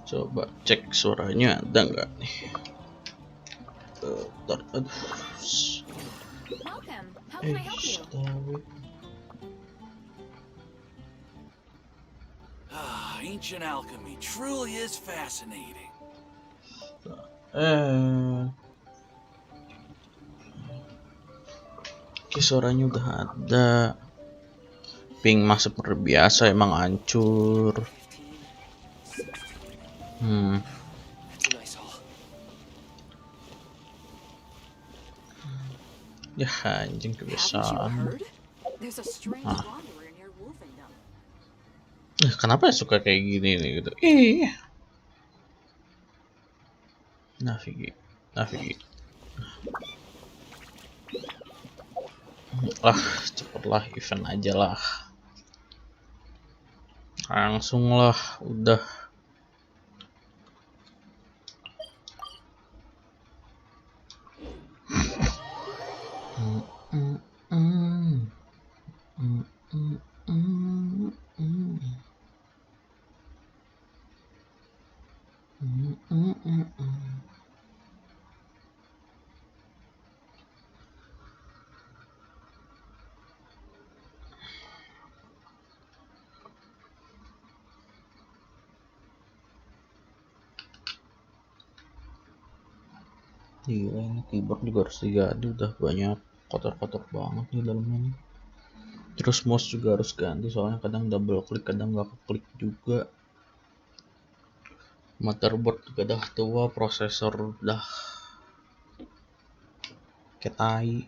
Coba cek suaranya ada nggak nih. Ancient alchemy truly is fascinating. Oke, suaranya udah ada. Ping masih seperti biasa, emang hancur. Ya anjing kebiasaan. Kenapa ya suka kayak gini nih gitu? Navigi. Cepatlah event aja lah. Langsung lah, udah. Gila, ini keyboard juga harus diganti, udah banyak kotor-kotor banget di dalamnya. Terus mouse juga harus ganti, soalnya kadang double klik, kadang nggak klik juga. Motherboard juga dah tua, prosesor udah kayak tai,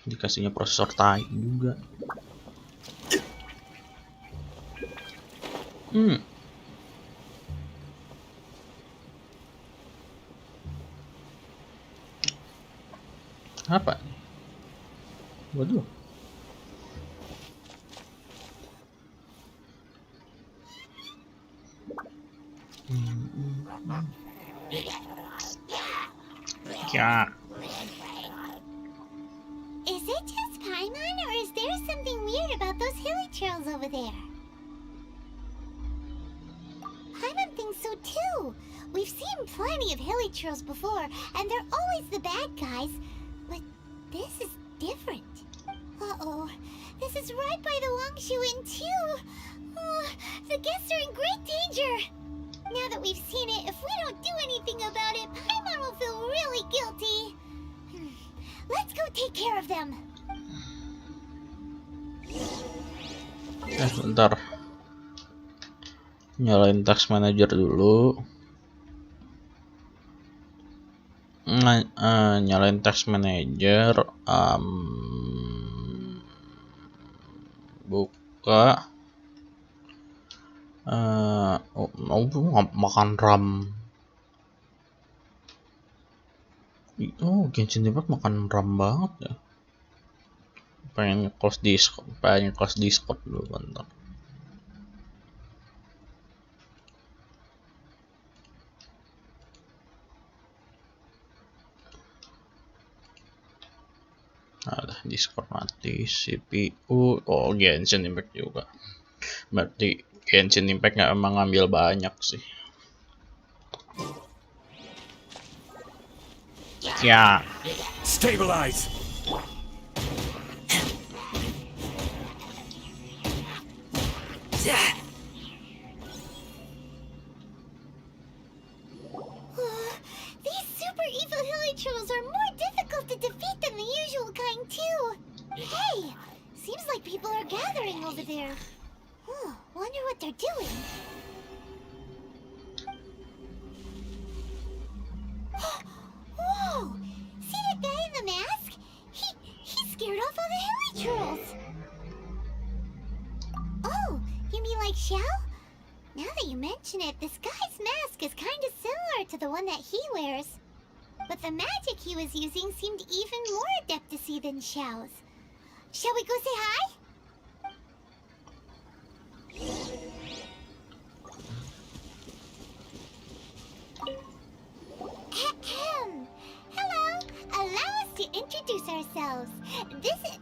dikasihnya prosesor tai juga. Apa? Waduh. Ya. Is it just Paimon, or is there something weird about those hilly trails over there? Paimon thinks so too. We've seen plenty of hilly trails before, and they're always the bad guys. But this is different. Uh-oh. This is right by the Wangshu Inn too. Oh, the guests are in great danger. Now that we've seen it, if we don't do anything about it, Paimon will feel really guilty. Let's go take care of them. Bentar. Nyalain task manager dulu. Nyalain task manager. Buka. Makan RAM. Genshin Impact makan RAM banget ya. Pengen close Discord dulu bentar. Ada Discord mati, CPU. Genshin Impact juga. Berarti Genshin Impact nggak emang ngambil banyak sih. Ya. Stabilize. These super evil hilly trolls are more difficult to defeat than the usual kind too. Hey, seems like people are gathering over there. Wonder what they're doing. Whoa! See that guy in the mask? He scared off all the hilly trolls. Oh, you mean like Xiao? Now that you mention it, this guy's mask is kind of similar to the one that he wears. But the magic he was using seemed even more adeptacy than Xiao's. Shall we go say hi? Hello! Allow us to introduce ourselves. This is...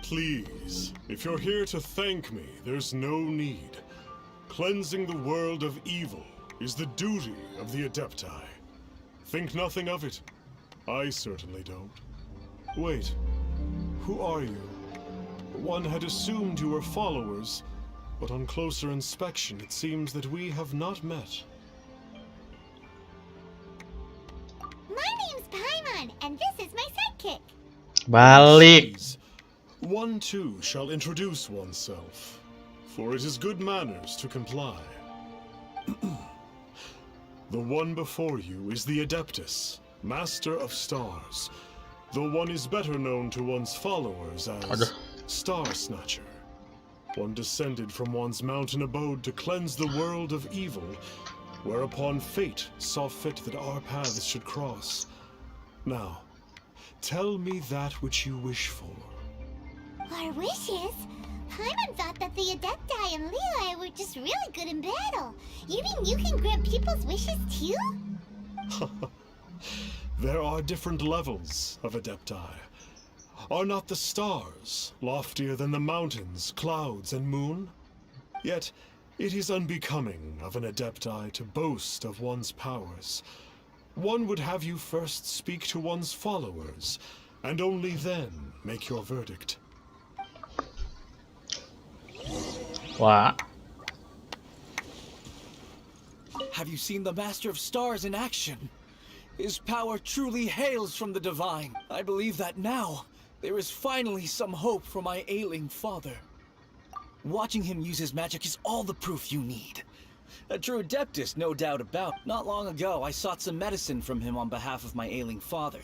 Please, if you're here to thank me, there's no need. Cleansing the world of evil is the duty of the Adepti. Think nothing of it. I certainly don't. Wait, who are you? One had assumed you were followers, but on closer inspection it seems that we have not met. My name's Paimon, and this is my sidekick. Balik. Please, one too shall introduce oneself, for it is good manners to comply. The one before you is the Adeptus, Master of Stars. Though one is better known to one's followers as Star Snatcher. One descended from one's mountain abode to cleanse the world of evil, whereupon fate saw fit that our paths should cross. Now, tell me that which you wish for. Our wishes? Paimon thought that the Adepti and Levi were just really good in battle. You mean you can grant people's wishes too? There are different levels of Adepti. Are not the stars loftier than the mountains, clouds, and moon? Yet, it is unbecoming of an Adepti to boast of one's powers. One would have you first speak to one's followers, and only then make your verdict. Wah. Have you seen the Master of Stars in action? His power truly hails from the divine. I believe that now, there is finally some hope for my ailing father. Watching him use his magic is all the proof you need. A true Adeptus, no doubt about. Not long ago, I sought some medicine from him on behalf of my ailing father.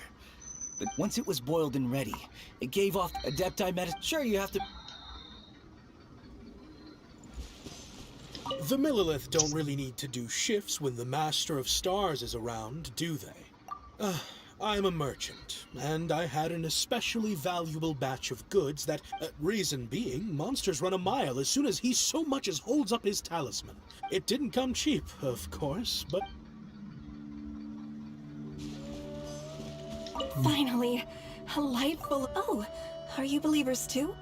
But once it was boiled and ready, it gave off Adepti medicine. Sure, you have to... The Millilith don't really need to do shifts when the Master of Stars is around, do they? I'm a merchant, and I had an especially valuable batch of goods that, reason being, monsters run a mile as soon as he so much as holds up his talisman. It didn't come cheap, of course, but... Finally, a light full... Oh, are you believers too?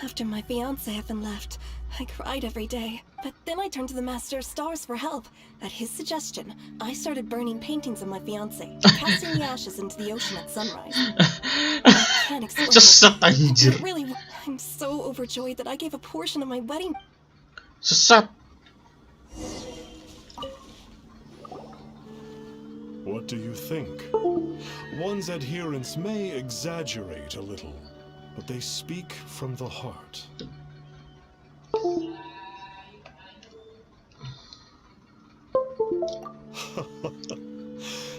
After my fiancé had been left, I cried every day. But then I turned to the Master of Stars for help. At his suggestion, I started burning paintings of my fiancé, casting the ashes into the ocean at sunrise. I can't explain Sesat it. anjir. But really, I'm so overjoyed that I gave a portion of my wedding. Sesat. What do you think? One's adherents may exaggerate a little, but they speak from the heart.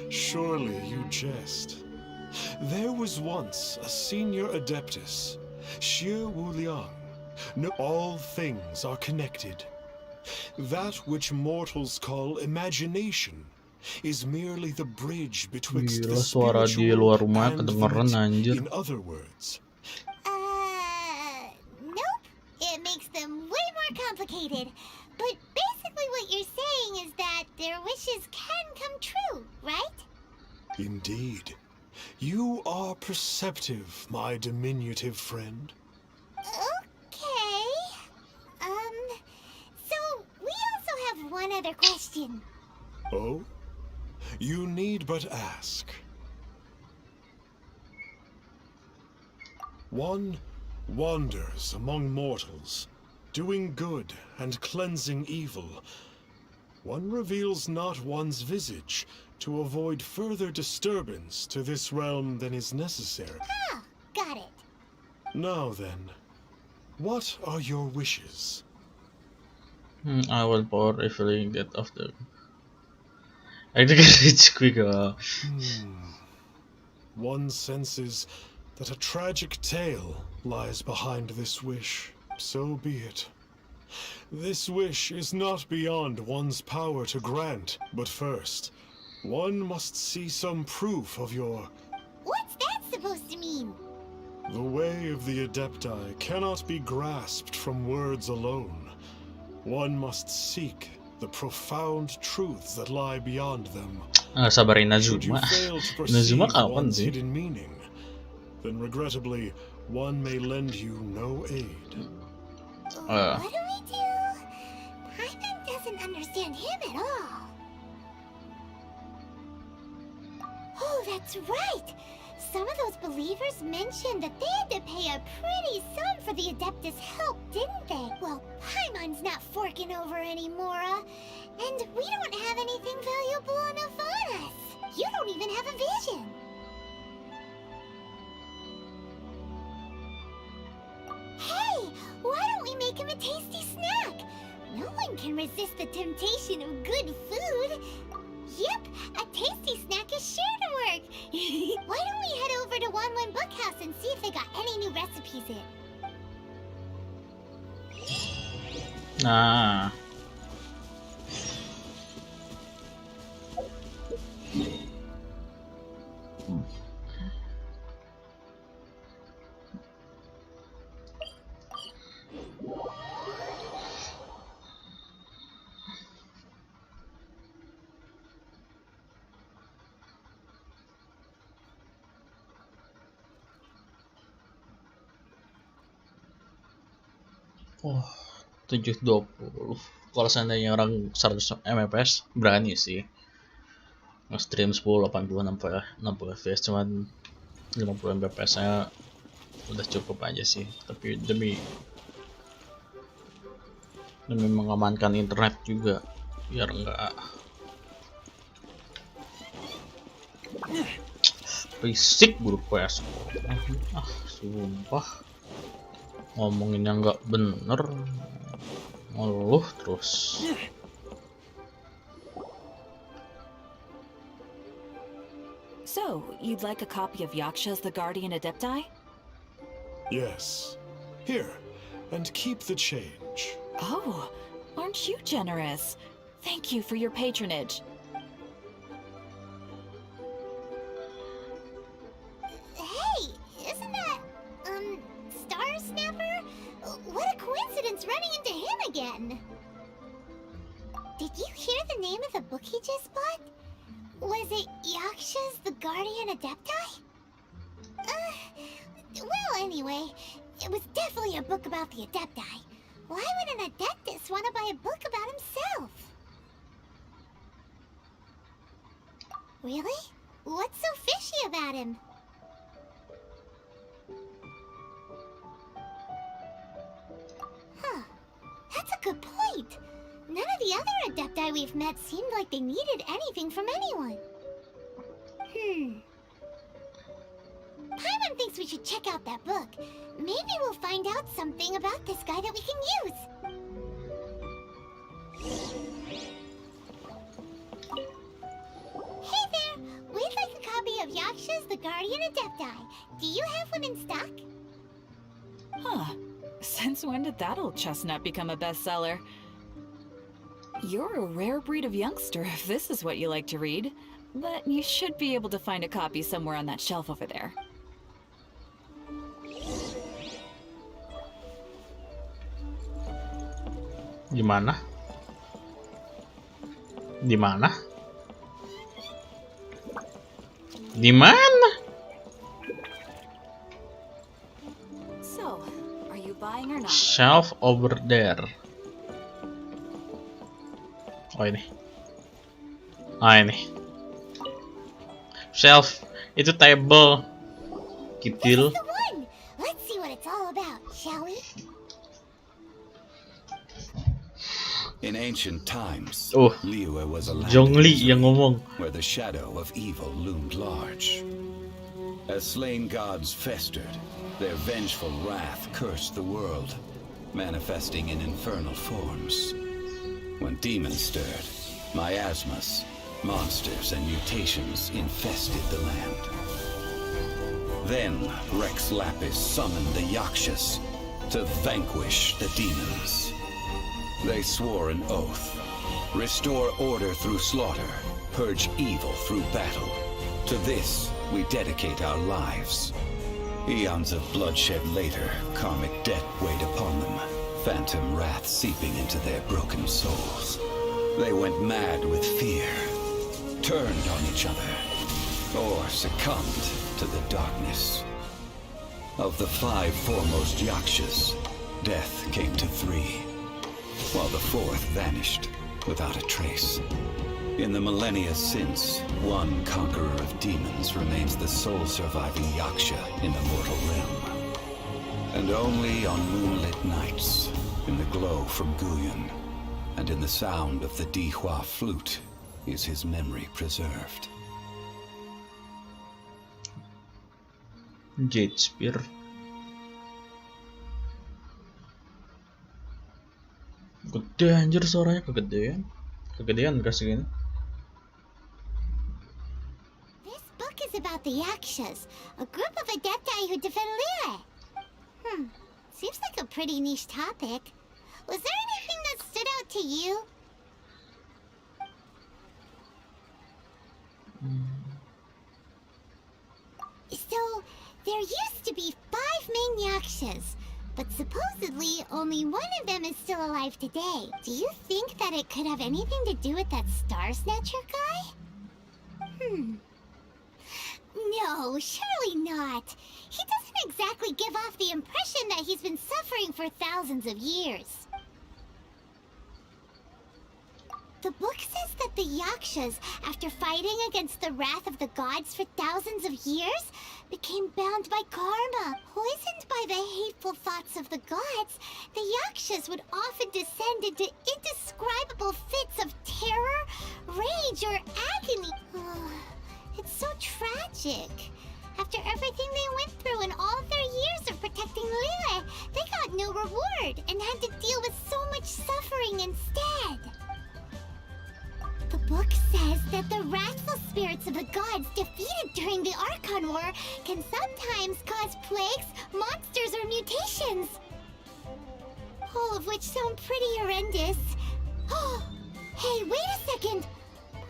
Surely you jest. There was once a senior Adeptus, Xiao Wuliang. No, all things are connected. That which mortals call imagination is merely the bridge betwixt the Gila, suara di luar spiritual rumah and kedengeran the anjir. In other words, Nope. It makes them way more complicated. But basically what you're saying is that their wishes can come true, right? indeed, you are perceptive, my diminutive friend. Okay. So we also have one other question. Oh? You need but ask. One wanders among mortals, doing good and cleansing evil. One reveals not one's visage to avoid further disturbance to this realm than is necessary. Ah, got it. Now then, what are your wishes? I will power revealing that of the... I think it's quick. One senses that a tragic tale lies behind this wish. So be it. This wish is not beyond one's power to grant, but first, one must see some proof of your... What's that supposed to mean? The way of the Adepti cannot be grasped from words alone. One must seek the profound truths that lie beyond them. Sabarin Should you Nazuma. fail to Nazuma perceive kapan one's sih? hidden meaning, then regrettably, one may lend you no aid. What do we do? Paimon doesn't understand him at all. that's right. Some of those believers mentioned that they had to pay a pretty sum for the Adeptus' help, didn't they? Well, Paimon's not forking over anymore, and we don't have anything valuable enough on us. You don't even have a vision. Hey, why don't we make him a tasty snack? No one can resist the temptation of good food. Yep, a tasty snack is sure to work. Why don't we head over to Wanwan Bookhouse and see if they got any new recipes in? Nah. Oh, 720. Kalau seandainya orang 100 Mbps berani sih nge-stream 10 80 60 fps, cuman 50 Mbps nya udah cukup aja sih. Tapi demi mengamankan internet juga biar enggak berisik guru PS. Sumpah ngomonginnya nggak bener, ngeluh terus. So, you'd like a copy of Yaksha's The Guardian Adepti? Yes. Here, and keep the change. Oh, aren't you generous? Thank you for your patronage. Hey, isn't that, Star Snapper? What a coincidence running into him again. Did you hear the name of the book he just bought? Was it Yaksha's The Guardian Adepti? Well, anyway, it was definitely a book about the Adepti. Why would an Adeptus want to buy a book about himself? Really? What's so fishy about him? Huh. That's a good point. None of the other Adepti we've met seemed like they needed anything from anyone. Paimon thinks we should check out that book. Maybe we'll find out something about this guy that we can use. Hey there! We'd like a copy of Yaksha's The Guardian Adepti. Do you have one in stock? Huh. Since when did that old chestnut become a bestseller? You're a rare breed of youngster if this is what you like to read. But you should be able to find a copy somewhere on that shelf over there. Di mana? Di mana? Di mana? So, are you buying or not? Shelf over there. Oh ini. Ah ini. Shelf itu table. Kitil. This is the one! Let's see what it's all about, shall we? In ancient times, Oh, Liyue was a land Zhongli yang ngomong. where the shadow of evil loomed large. As slain gods festered, their vengeful wrath cursed the world, manifesting in infernal forms. When demons stirred, miasmas, monsters, and mutations infested the land. Then Rex Lapis summoned the Yakshas to vanquish the demons. They swore an oath: restore order through slaughter, purge evil through battle. To this we dedicate our lives. Eons of bloodshed later, karmic debt weighed upon them, phantom wrath seeping into their broken souls. They went mad with fear, turned on each other, or succumbed to the darkness. Of the 5 foremost Yakshas, death came to 3, while the 4th vanished without a trace. In the millennia since, one conqueror of demons remains the sole surviving Yaksha in the mortal realm. And only on moonlit nights, in the glow from Guyan, and in the sound of the Dihua flute, is his memory preserved. Jade Spear. Gede anjir suaranya, kegedean kasih gini. This book is about the Yakshas, a group of adepti who defend Lire. Seems like a pretty niche topic. Was there anything that stood out to you? So, there used to be 5 main Yakshas, but supposedly only one of them is still alive today. Do you think that it could have anything to do with that Star Snatcher guy? No, surely not. He doesn't exactly give off the impression that he's been suffering for thousands of years. The book says that the Yakshas, after fighting against the wrath of the gods for thousands of years, became bound by karma. Poisoned by the hateful thoughts of the gods, the Yakshas would often descend into indescribable fits of terror, rage, or agony. It's so tragic. After everything they went through in all of their years of protecting Lire, they got no reward and had to deal with so much suffering instead. The book says that the wrathful spirits of the gods defeated during the Archon War can sometimes cause plagues, monsters, or mutations. All of which sound pretty horrendous. Oh, hey, wait a second.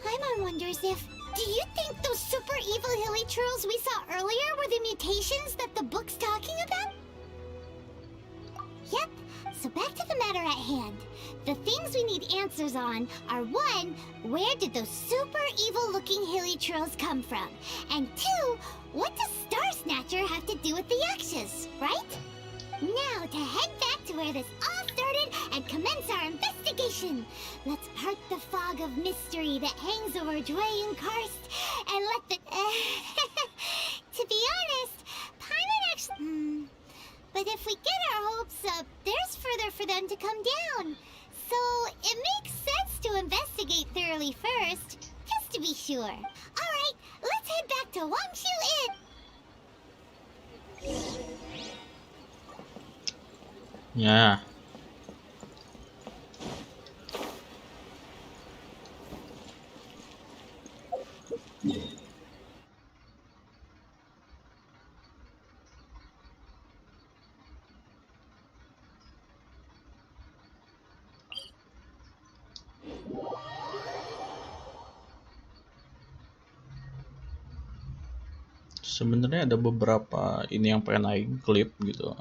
Paimon wonders if... Do you think those super evil hilly trolls we saw earlier were the mutations that the book's talking about? Yep. So back to the matter at hand. The things we need answers on are 1, where did those super evil-looking hilly trolls come from? And 2, what does Star Snatcher have to do with the Yakshas, right? Now to head back to where this all started and commence our investigation. Let's part the fog of mystery that hangs over Dwayne Karst and let the... To be honest, Paimon actually... But if we get our hopes up, there's further for them to come down. So it makes sense to investigate thoroughly first, just to be sure. Alright, let's head back to Wangshu Inn. Ya. Sebenarnya ada beberapa ini yang pengen naik klip gitu.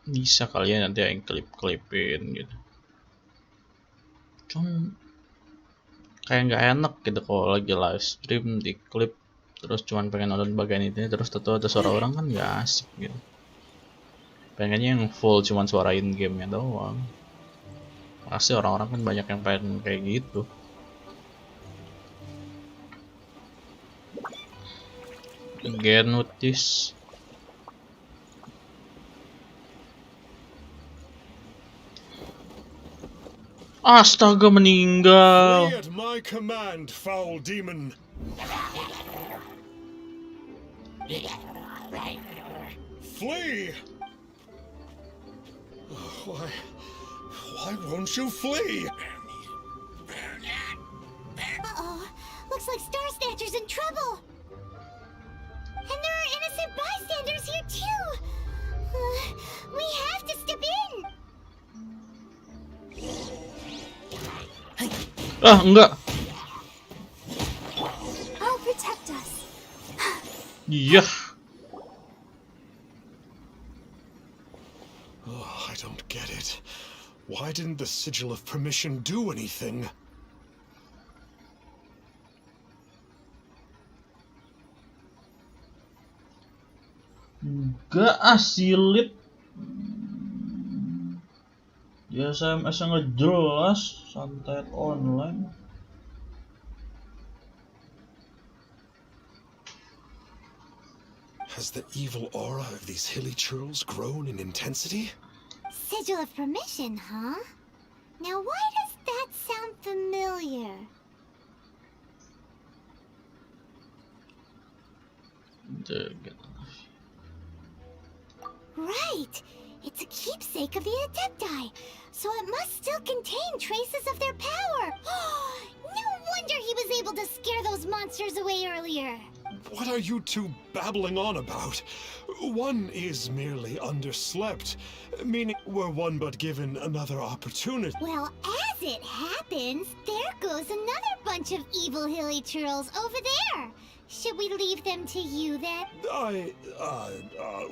Bisa kalian nanti yang klip-klipin gitu. Cuman kayak nggak enak gitu kalau lagi live stream di klip terus cuman pengen nonton bagian ini terus tentu ada suara orang kan nggak asik gitu. Pengennya yang full cuman suarain gamenya doang. Pasti orang-orang kan banyak yang pengen kayak gitu. Again with this. Astaga, meninggal. Flee at my command, foul demon. Flee! Why won't you flee? Uh-oh. Looks like Star Snatcher's in trouble. And there are innocent bystanders here too. We have to step in. Ah, enggak. I'll protect us. Iya. I don't get it. Why didn't the Sigil of Permission do anything? Enggak asilit. Ya SMS yang nggak jelas, santet online. Has the evil aura of these hilly churls grown in intensity? Sigil of permission, huh? Now why does that sound familiar? Right! It's a keepsake of the Adepti, so it must still contain traces of their power. No wonder he was able to scare those monsters away earlier. What are you two babbling on about? One is merely underslept, meaning were one but given another opportunity. Well, as it happens, there goes another bunch of evil hilly churls over there. Should we leave them to you then?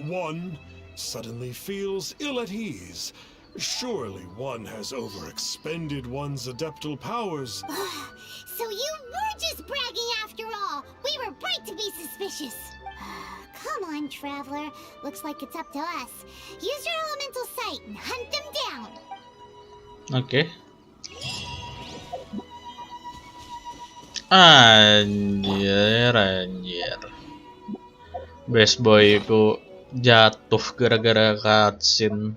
One suddenly feels ill at ease. Surely one has overexpended one's adeptal powers. So you were just bragging after all. We were right to be suspicious. Come on, Traveler. Looks like it's up to us. Use your elemental sight and hunt them down. Oke. Anjir. Best boy ku jatuh gara-gara cutscene.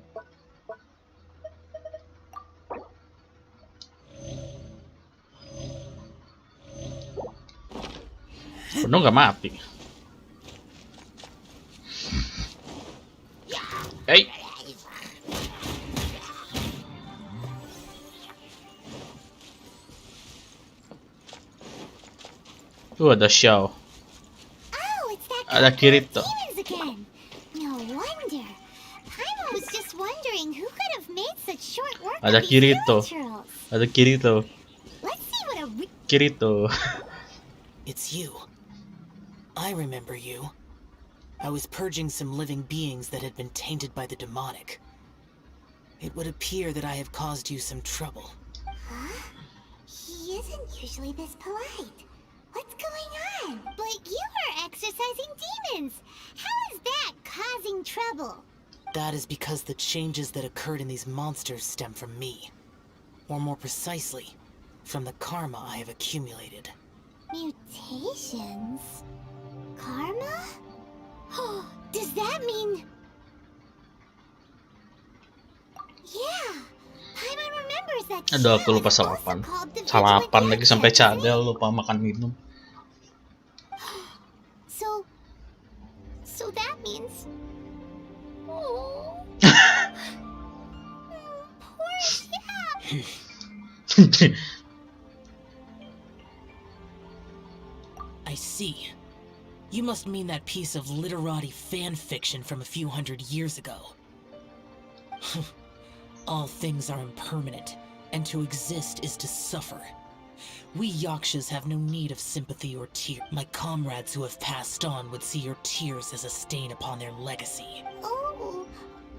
Penuh nggak mati. Hey. Tuh ada Xiao. Ada Kirito. No wonder. Paimon was just wondering who could have made such short work Ada of these Kirito. churls. Ada Kirito. Let's see what a Kirito. It's you. I remember you. I was purging some living beings that had been tainted by the demonic. It would appear that I have caused you some trouble. Huh? He isn't usually this polite. What's going on? But you are exercising demons. How is that causing trouble? That is because the changes that occurred in these monsters stem from me. Or more precisely, from the karma I have accumulated. Mutations? Karma? Does that mean... Yeah, Paimon remembers that. Aduh, aku lupa salapan. Salapan lagi sampai cadel, lupa makan minum. So that means... Oh. Poor Xiao. I see. You must mean that piece of literati fan fiction from a few hundred years ago. All things are impermanent, and to exist is to suffer. We Yakshas have no need of sympathy or tears. My comrades who have passed on would see your tears as a stain upon their legacy. Oh,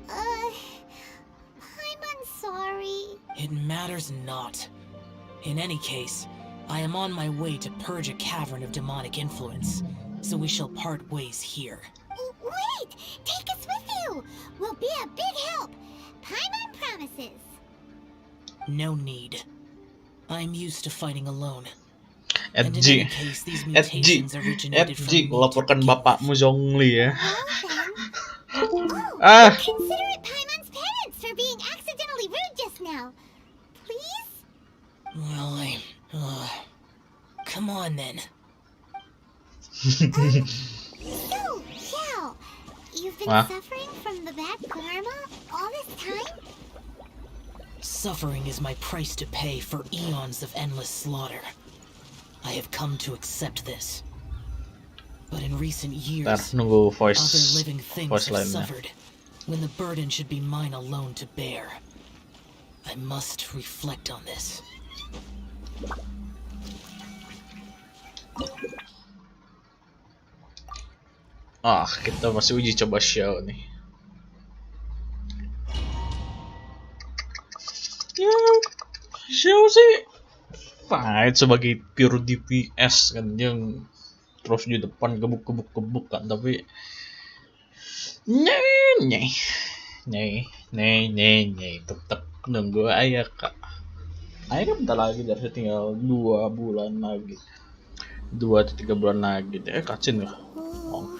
I'm sorry. It matters not. In any case, I am on my way to purge a cavern of demonic influence, so we shall part ways here. Wait! Take us with you! We'll be a big help! Paimon promises! No need. I'm used to fighting alone. FG, laporkan bapakmu Zhongli ya. Consider it Paimon's penance for being accidentally rude just now. Please? Well, come on then. So, Xiao, you've been suffering from the bad karma all this time? Suffering is my price to pay for eons of endless slaughter. I have come to accept this. But in recent years, nunggu other living things have suffered, when the burden should be mine alone to bear. I must reflect on this. Kita masih uji coba Xiao nih. Ya, Xiao sih fight sebagai pure DPS kan, yang terus di depan gebuk kan, tapi Nih, tetap nunggu ayah kak. Ayah kan bentar lagi dari tinggal 2 bulan lagi, 2 atau 3 bulan lagi. Kacin ya. Oh,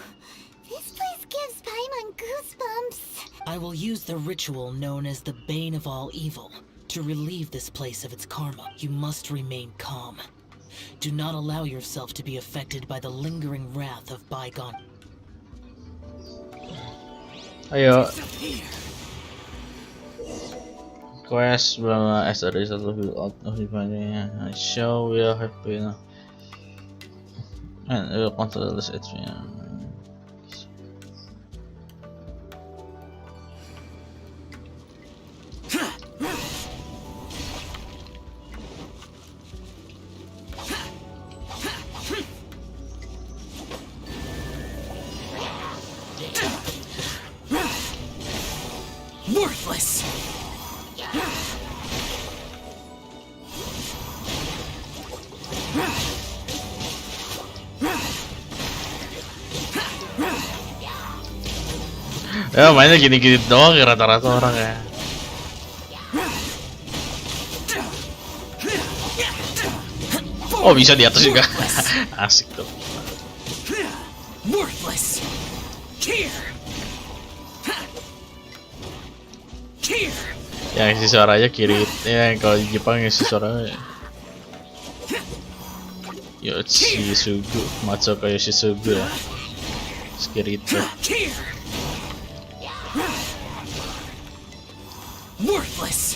this place gives Paimon goosebumps. I will use the ritual known as the Bane of All Evil to relieve this place of its karma. You must remain calm. Do not allow yourself to be affected by the lingering wrath of bygone. Ayo. Quest as a result of Xiao will have been and will control this Worthless! Ya mainnya gini-gini doang ya rata-rata orang ya. Oh bisa di atas juga. Asik tuh. Worthless! Yang isi suaranya kiri, ya kalau di Jepang isi suaranya Yoshisugu, Matsuka Yoshisugu ya. Sekirito. Worthless!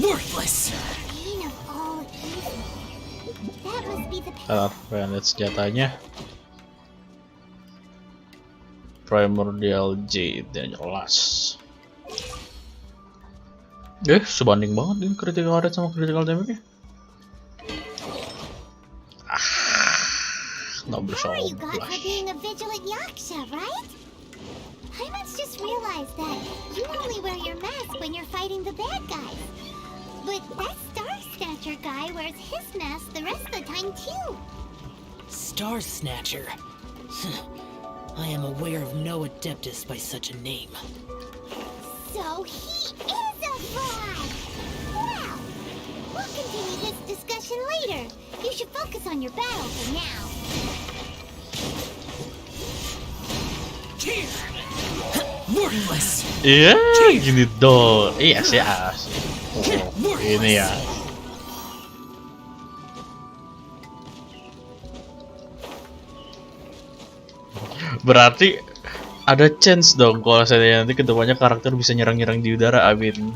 Worthless! Bane of all evil. That must be the Pengen lihat senjatanya. Primordial J, dia jelas. Sebanding banget ini critical rate sama critical damage-nya. Nggak power you got bersalah. for being a vigilant yaksha, right? I must just realize that you only wear your mask when you're fighting the bad guys. But that Star Snatcher guy wears his mask the rest of the time too. Star Snatcher? I am aware of no adeptus by such a name. So he is a fraud! Well, we'll continue this discussion later. You should focus on your battle for now. Worthless! Iya, gini dong. Iya sih asik. Ini ya. Berarti ada chance dong kalau saya nanti kedepannya karakter bisa nyerang-nyerang di udara, amin.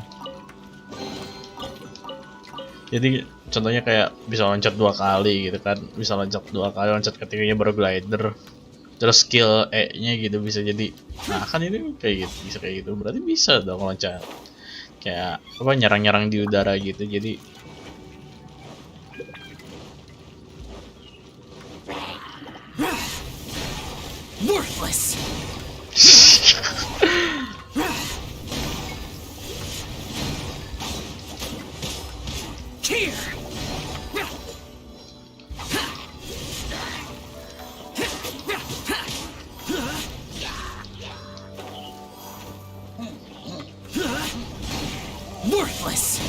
Jadi contohnya kayak bisa loncat 2 kali gitu kan, bisa loncat 2 kali, loncat ketiganya baru glider, terus skill E-nya gitu bisa jadi. Nah kan ini kayak gitu, bisa kayak gitu, berarti bisa dong loncat kayak apa, nyerang-nyerang di udara gitu. Jadi Worthless! Worthless!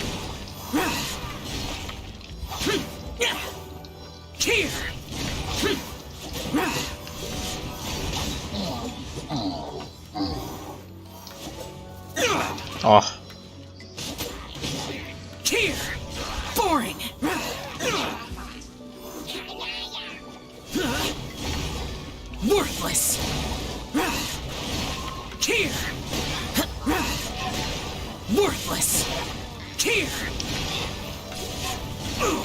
oh Boring! Worthless! Worthless!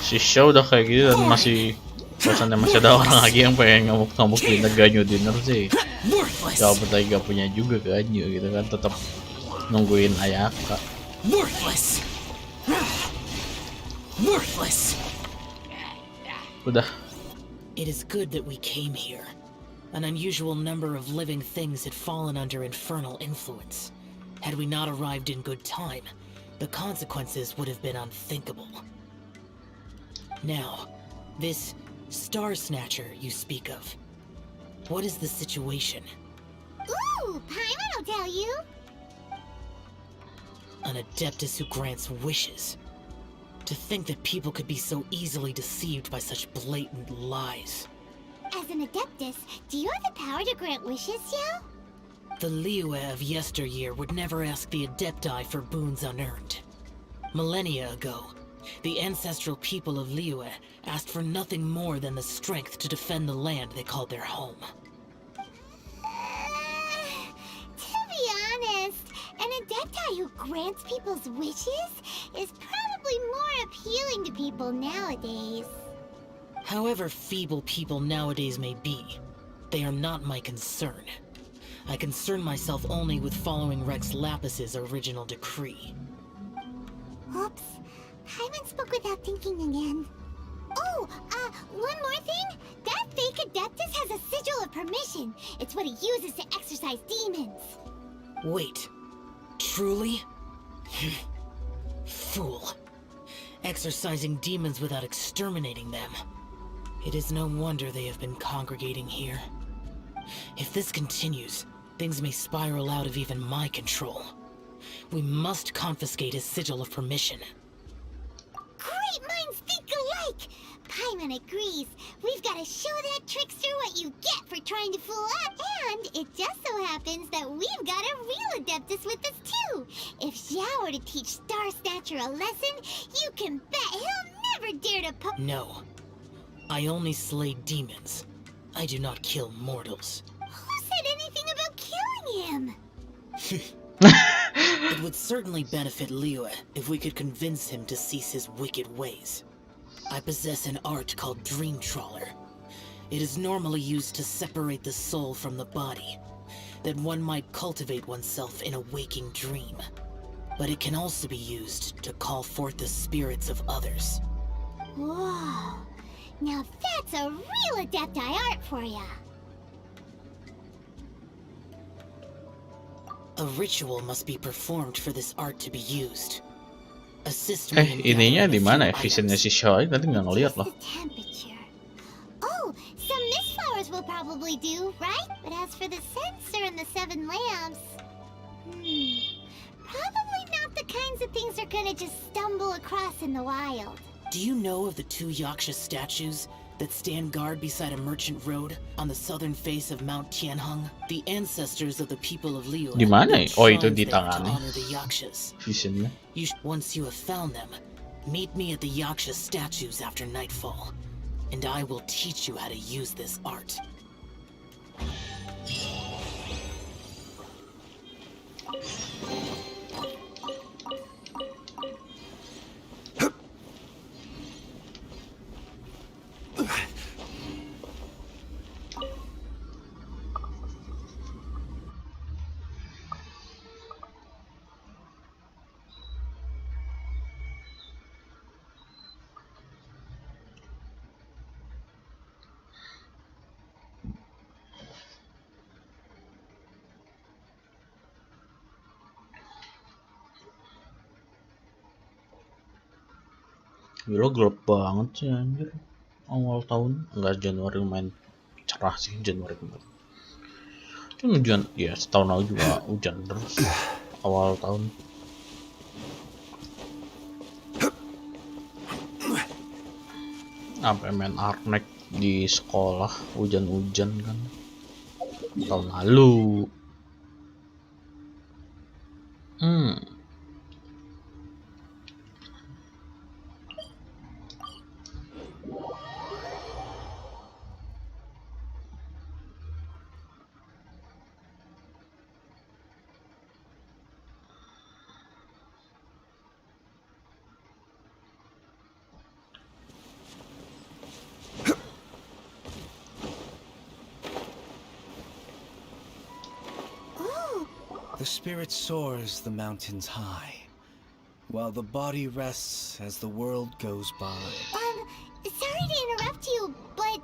si Xiao udah kayak gitu dan masih kosannya masih ada orang lagi yang pengen ngamuk-ngamuk dinner, ganyo dinner sih. Ya berarti gak punya juga ganyo gitu kan, tetap nungguin Ayaka. Worthless! Worthless! Udah. It is good that we came here. An unusual number of living things had fallen under infernal influence. Had we not arrived in good time, the consequences would have been unthinkable. Now, this Star Snatcher you speak of. What is the situation? Ooh, Paimon will tell you. An Adeptus who grants wishes. To think that people could be so easily deceived by such blatant lies. As an Adeptus, do you have the power to grant wishes, Xiao? The Liyue of yesteryear would never ask the Adepti for boons unearned. Millennia ago, the ancestral people of Liyue asked for nothing more than the strength to defend the land they called their home. To be honest, an Adepti who grants people's wishes is probably more appealing to people nowadays. However feeble people nowadays may be, they are not my concern. I concern myself only with following Rex Lapis's original decree. Oops. Paimon spoke without thinking again. Oh, one more thing. That fake Adeptus has a sigil of permission. It's what he uses to exorcise demons. Wait. Truly? Fool. Exorcising demons without exterminating them. It is no wonder they have been congregating here. If this continues, things may spiral out of even my control. We must confiscate his sigil of permission. Great minds think alike! Paimon agrees. We've got to show that trickster what you get for trying to fool us. And it just so happens that we've got a real Adeptus with us too. If Xiao were to teach Star Snatcher a lesson, you can bet he'll never dare to No. I only slay demons. I do not kill mortals. Who said anything about killing him? It would certainly benefit Liyue if we could convince him to cease his wicked ways. I possess an art called Dream Trawler. It is normally used to separate the soul from the body, that one might cultivate oneself in a waking dream. But it can also be used to call forth the spirits of others. Whoa. Now that's a real Adepti art for ya. A ritual must be performed for this art to be used. Assist me in Ininya gathering di a mana few ya? Visionnya items. si Xiao tadi nggak ngeliat loh. Just the temperature. Oh, some mist flowers will probably do, right? But as for the censer and the 7 lamps, probably not the kinds of things they're gonna just stumble across in the wild. Do you know of the 2 Yaksha statues that stand guard beside a merchant road on the southern face of Mount Tianheng? The ancestors of the people of Liyue Di mana ya? built Oh, itu shrines di there to tangannya. honor the Yakshas. Visionnya. Once you have found them, meet me at the Yaksha statues after nightfall, and I will teach you how to use this art. Gila gelap banget sih anjir. Awal tahun, enggak Januari lumayan cerah sih Januari kemarin. Cuma hujan, ya setahun lalu juga hujan terus awal tahun. Sampai main arnek di sekolah hujan-hujan kan tahun lalu. The spirit soars the mountains high, while the body rests as the world goes by. Sorry to interrupt you, but...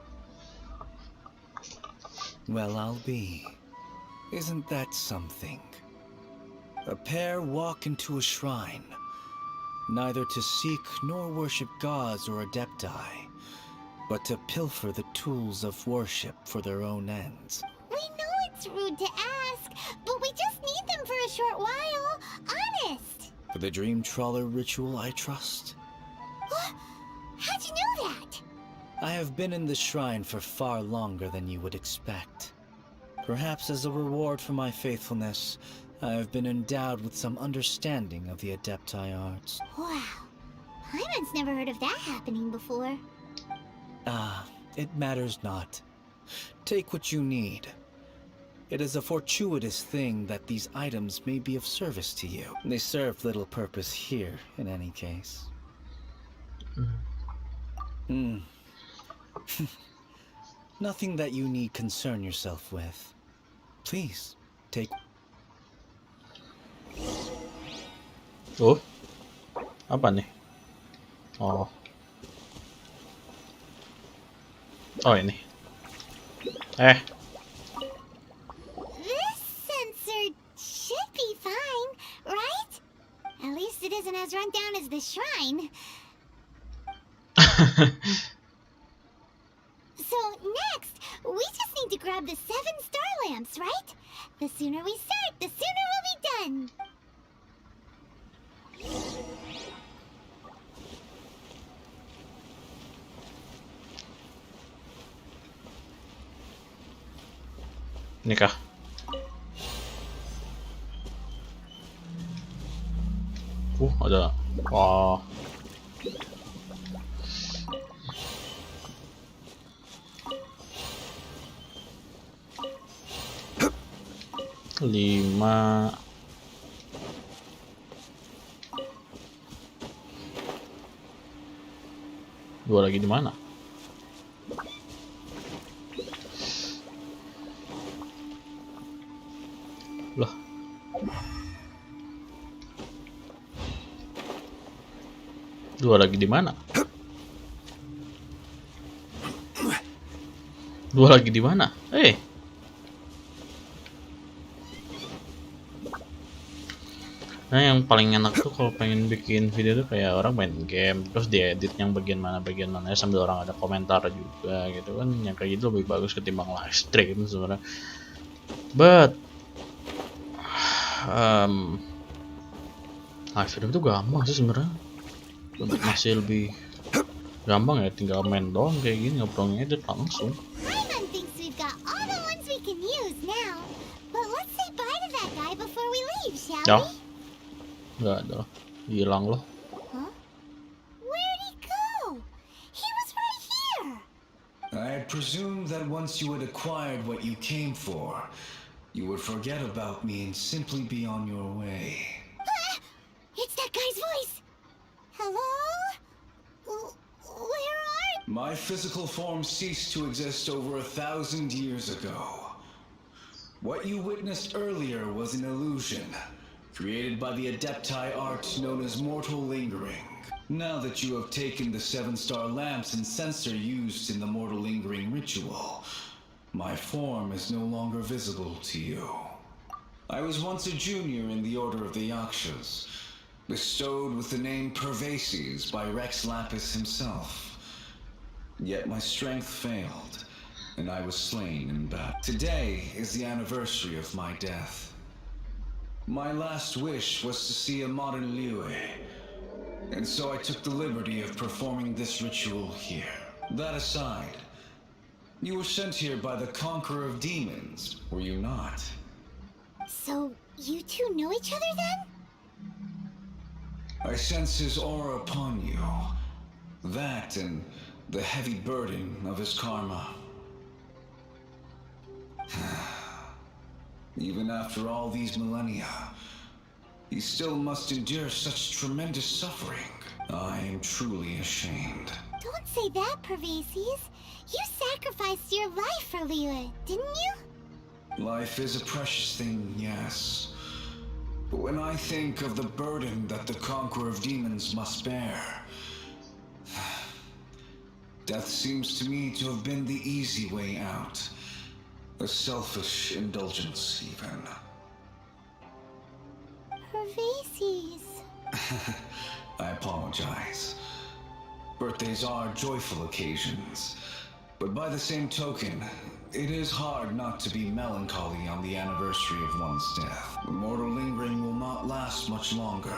Well, I'll be. Isn't that something? A pair walk into a shrine, neither to seek nor worship gods or adepti, but to pilfer the tools of worship for their own ends. We know it's rude to ask, but we just need them for a short while. Honest. For the dream trawler ritual, I trust. How'd you know that? I have been in the shrine for far longer than you would expect. Perhaps as a reward for my faithfulness, I have been endowed with some understanding of the Adepti arts. Wow. Paimon's never heard of that happening before. It matters not. Take what you need. It is a fortuitous thing that these items may be of service to you. They serve little purpose here, in any case. Nothing that you need concern yourself with. Please, take... Oh, apa nih? Oh, ini. This sensor should be fine, right? At least it isn't as run down as the shrine. So next, we just need to grab the 7 star lamps, right? The sooner we start, the sooner we'll be done. Ini kah? Ada. Wah. Lima. Dua lagi di mana? Loh. Dua lagi di mana? Dua lagi di mana? Nah, yang paling enak tuh kalau pengen bikin video tuh kayak orang main game terus diedit yang bagian mana ya, sambil orang ada komentar juga gitu kan, yang kayak gitu lebih bagus ketimbang live stream sebenarnya. But live stream tuh gampang sih sebenarnya, masih lebih gampang ya, tinggal main doang kayak gini, nggak perlu ngedit langsung. Paimon thinks we've got all the ones we can use now, but let's say bye to that guy before we leave, shall Ya, we? nggak ada, hilang loh. Huh? Where'd he go? He was right here. I presumed that once you had acquired what you came for, you would forget about me and simply be on your way. It's that guy's voice. Hello? Where are you? My physical form ceased to exist over 1,000 years ago. What you witnessed earlier was an illusion, created by the Adepti art known as mortal lingering. Now that you have taken the 7 star lamps and sensor used in the mortal lingering ritual, my form is no longer visible to you. I was once a junior in the Order of the Yakshas, bestowed with the name Pervases by Rex Lapis himself. Yet my strength failed, and I was slain in battle. Today is the anniversary of my death. My last wish was to see a modern Liyue, and so I took the liberty of performing this ritual here. That aside, you were sent here by the Conqueror of Demons, were you not? So, you two know each other then? I sense his aura upon you. That and the heavy burden of his karma. Even after all these millennia, he still must endure such tremendous suffering. I am truly ashamed. Don't say that, Pervases. You sacrificed your life for Liyue, didn't you? Life is a precious thing, yes. But when I think of the burden that the Conqueror of Demons must bear, death seems to me to have been the easy way out. A selfish indulgence, even. Pervases. I apologize. Birthdays are joyful occasions, but by the same token, it is hard not to be melancholy on the anniversary of one's death. The mortal lingering will not last much longer.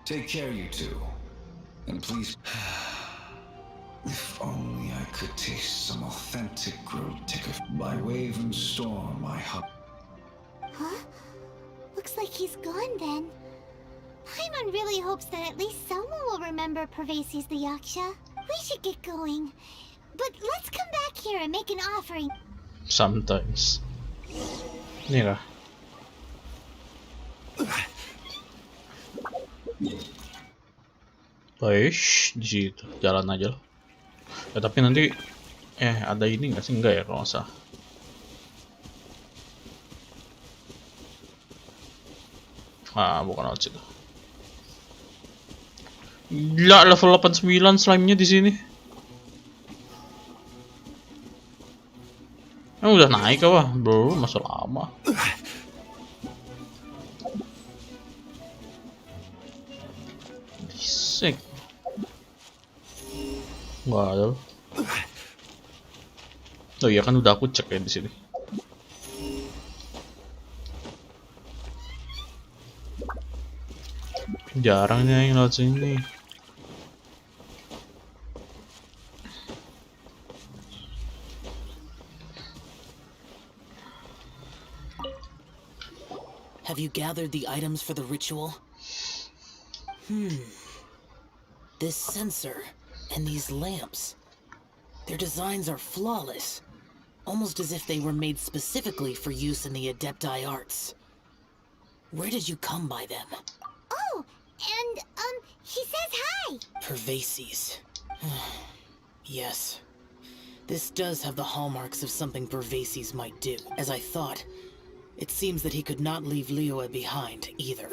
Take care, you two. And please... If only I could taste some authentic grilled chicken. By wave and storm, I hop... Huh? Looks like he's gone then. Paimon really hopes that at least someone will remember Pervasi's the Yaksha. We should get going. But let's come back here and make an offering. Sometimes. Ini kah? Baik, di situ jalan aja lah. Ya, tapi nanti ada ini nggak sih? Enggak ya kalau nggak salah. Bukan lewat situ. Gila, level 89 slime-nya di sini. Udah naik apa? Belum, masih lama. Disek. Nggak ada. Oh iya kan udah aku cek ya di sini. Jarangnya yang lewat sini. Have you gathered the items for the ritual? This sensor and these lamps. Their designs are flawless. Almost as if they were made specifically for use in the Adepti arts. Where did you come by them? Oh, and, he says hi! Pervasi's. Yes. This does have the hallmarks of something Pervasi's might do. As I thought, it seems that he could not leave Liyue behind, either.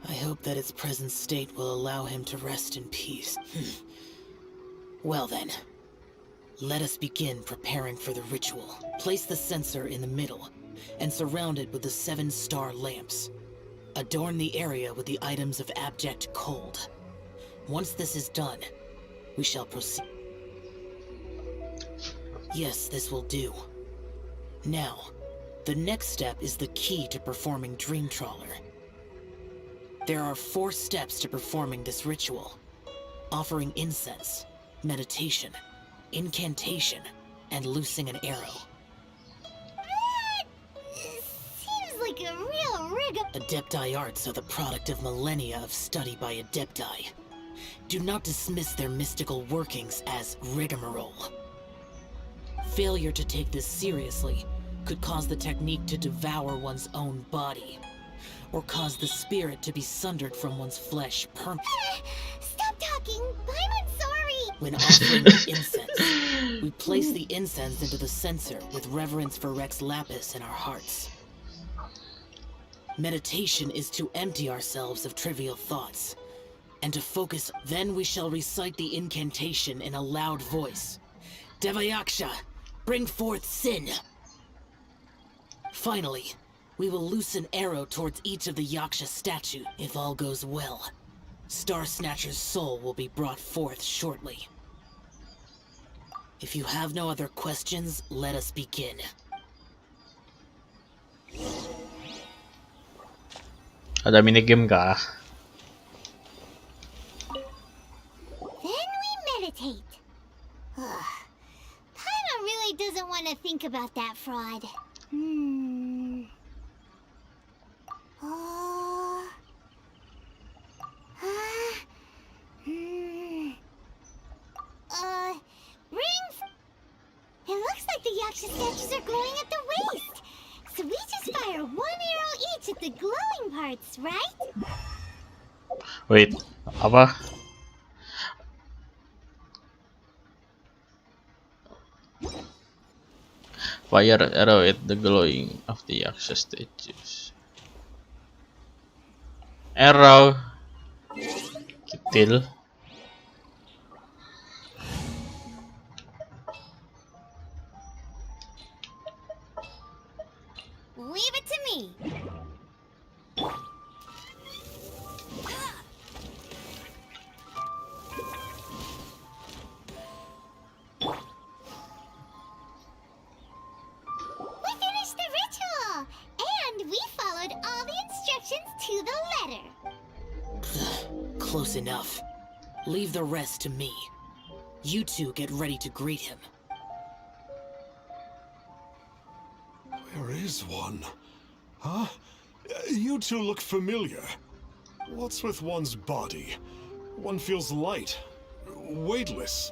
I hope that its present state will allow him to rest in peace. Well then, let us begin preparing for the ritual. Place the censer in the middle, and surround it with the 7-star lamps. Adorn the area with the items of abject cold. Once this is done, we shall proceed. Yes, this will do. Now, the next step is the key to performing Dream Trawler. There are 4 steps to performing this ritual. Offering incense, meditation, incantation, and loosing an arrow. Seems like a real rig. Adepti arts are the product of millennia of study by Adepti. Do not dismiss their mystical workings as rigmarole. Failure to take this seriously could cause the technique to devour one's own body, or cause the spirit to be sundered from one's flesh permanently. Stop talking! I'm sorry! When offering the incense, we place the incense into the censer with reverence for Rex Lapis in our hearts. Meditation is to empty ourselves of trivial thoughts, and to focus. Then we shall recite the incantation in a loud voice. Devayaksha, bring forth sin! Finally, we will loose an arrow towards each of the Yaksha statue. If all goes well, Star Snatcher's soul will be brought forth shortly. If you have no other questions, let us begin. Ada minigame kah? Then we meditate. Paimon really doesn't want to think about that fraud. It looks like the Yaksha statues are glowing at the waist. So we just fire 1 arrow each at the glowing parts, right? Wait, apa? Fire arrow at the glowing of the Yaksha statues. Arrow. Kitil. Leave it to me. close enough. Leave the rest to me. You two get ready to greet him. Where is one? Huh? You two look familiar. What's with one's body? One feels light, weightless.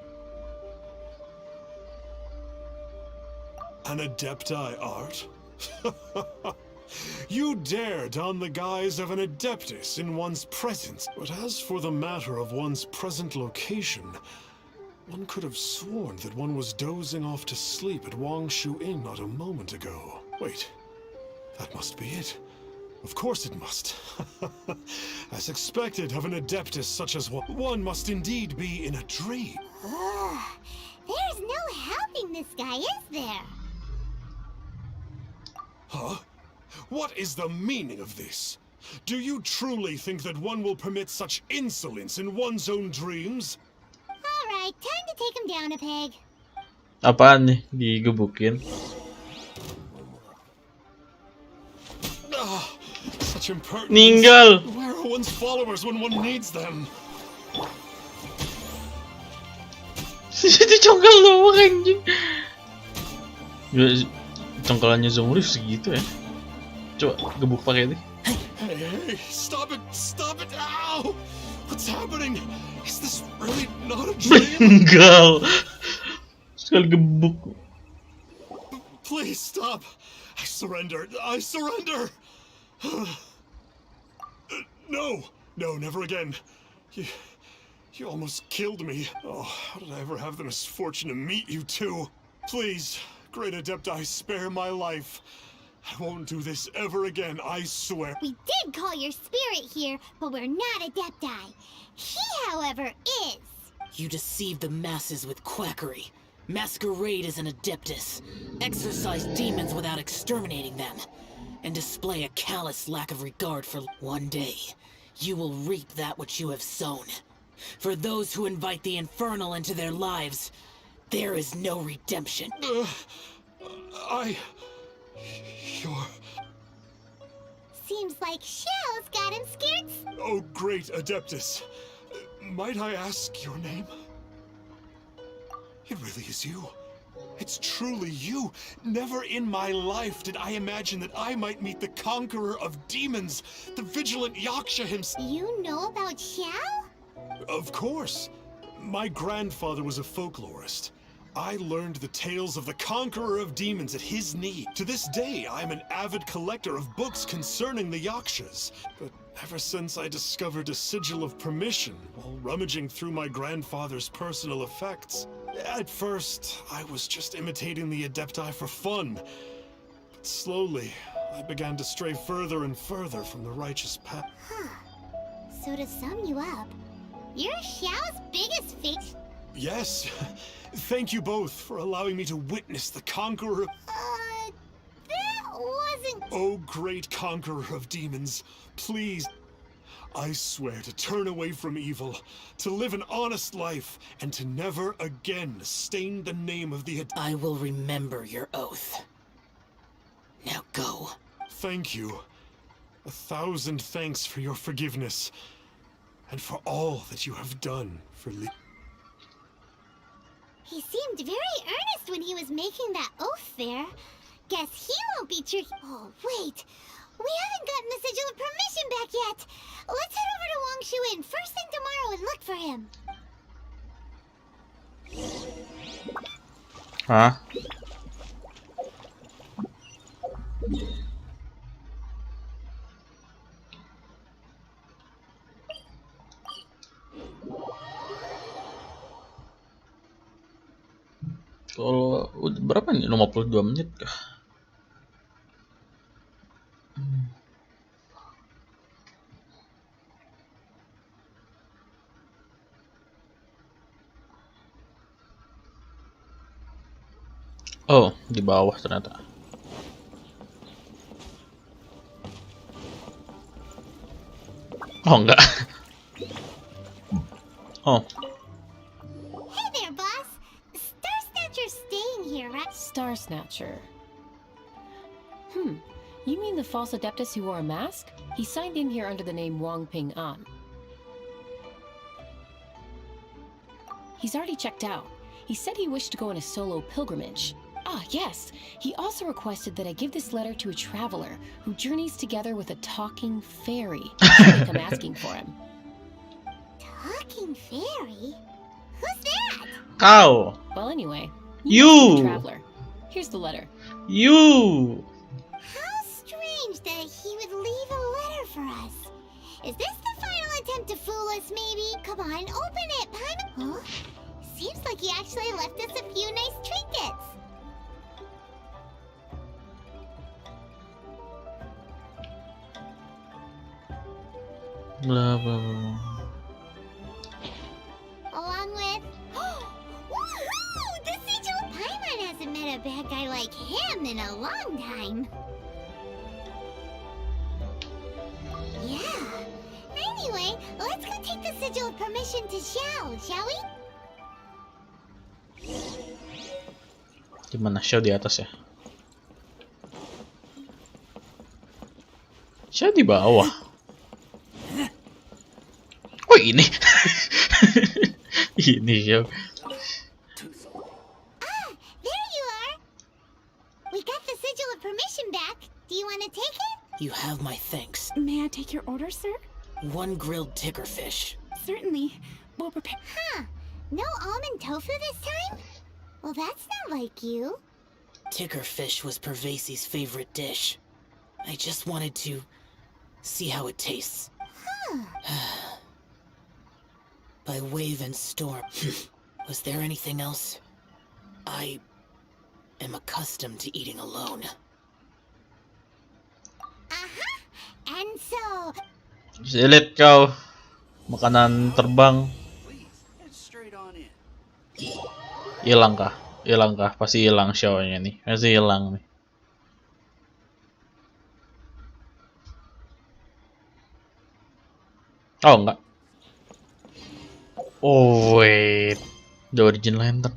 An Adepti art? You dare don the guise of an Adeptus in one's presence. But as for the matter of one's present location, one could have sworn that one was dozing off to sleep at Wangshu Inn not a moment ago. Wait, that must be it. Of course it must. As expected of an Adeptus such as one must indeed be in a dream. There's no helping this guy, is there? Huh? What is the meaning of this? Do you truly think that one will permit such insolence in one's own dreams? Alright, time to take him down a peg. Apaan nih? Digebukin? Such impertinence. Ninggal! Where are one's followers when one needs them? Itu congkal doang anjing. Congkalannya Zomorif segitu ya. Coba gebuk pakai ini. Hey, stop it! Stop it! Ow! What's happening? Is this really not a dream? Ninggal. Sekali gebuk. Please stop! I surrender! I surrender! No! No, never again. You almost killed me. Oh, how did I ever have the misfortune to meet you two? Please, Great Adepti, spare my life. I won't do this ever again, I swear. We did call your spirit here, but we're not Adepti. He, however, is. You deceive the masses with quackery. Masquerade as an Adeptus. Exorcise demons without exterminating them. And display a callous lack of regard for... One day, you will reap that which you have sown. For those who invite the infernal into their lives, there is no redemption. You're... Seems like Xiao's got him scared. Oh, great Adeptus. Might I ask your name? It really is you. It's truly you. Never in my life did I imagine that I might meet the conqueror of demons, the vigilant Yaksha himself. You know about Xiao? Of course. My grandfather was a folklorist. I learned the tales of the conqueror of demons at his knee. To this day, I'm an avid collector of books concerning the Yakshas. But ever since I discovered a sigil of permission while rummaging through my grandfather's personal effects, at first, I was just imitating the Adepti for fun. But slowly, I began to stray further and further from the righteous path. Huh. So to sum you up, you're Xiao's biggest fate. Yes. Thank you both for allowing me to witness the conqueror. That wasn't... Oh, great conqueror of demons, please. I swear to turn away from evil, to live an honest life, and to never again stain the name of the... I will remember your oath. Now go. Thank you. 1,000 thanks for your forgiveness, and for all that you have done for He seemed very earnest when he was making that oath there. Guess he won't be true. Oh, wait. We haven't gotten the sigil of permission back yet. Let's head over to Wangshu Inn first thing tomorrow and look for him. Hah? Kalau berapa nih? 52 menit kah? Oh, di bawah ternyata. Oh, enggak. Oh. Hey there, boss. Star Snatcher's staying here, right? Star Snatcher. You mean the false Adeptus who wore a mask? He signed in here under the name Wang Ping An. He's already checked out. He said he wished to go on a solo pilgrimage. Ah, yes. He also requested that I give this letter to a traveler who journeys together with a talking fairy. Should come asking for him. Talking fairy? Who's that? Kau. Well, anyway, You. the traveler. Here's the letter. You. How strange that he would leave a letter for us. Is this the final attempt to fool us, maybe? Come on, open it, Paimon. Huh? Seems like he actually left us a few nice trinkets. Blah blah blah. Along with... Woohoo! The sigil! Paimon hasn't met a bad guy like him in a long time. Yeah. Anyway, let's go take the sigil of permission to Xiao, shall we? Gimana Xiao di atas ya? Xiao di bawah. Oh ini. Ini Xiao. Ah, there you are. We got the sigil of permission back. Do you want to take it? You have my thanks. May I take your order, sir? 1 grilled tickerfish. Certainly. We'll prepare. Huh. No almond tofu this time? Well, that's not like you. Tickerfish was Pervasi's favorite dish. I just wanted to see how it tastes. Huh. By wave and storm. Was there anything else? I am accustomed to eating alone. Uh-huh. And so... Silit kau. Makanan terbang. Hilang kah? Hilang kah? Pasti hilang Xiao-nya nih. Pasti hilang nih. Oh enggak. Oh wait. The Origin Lantern.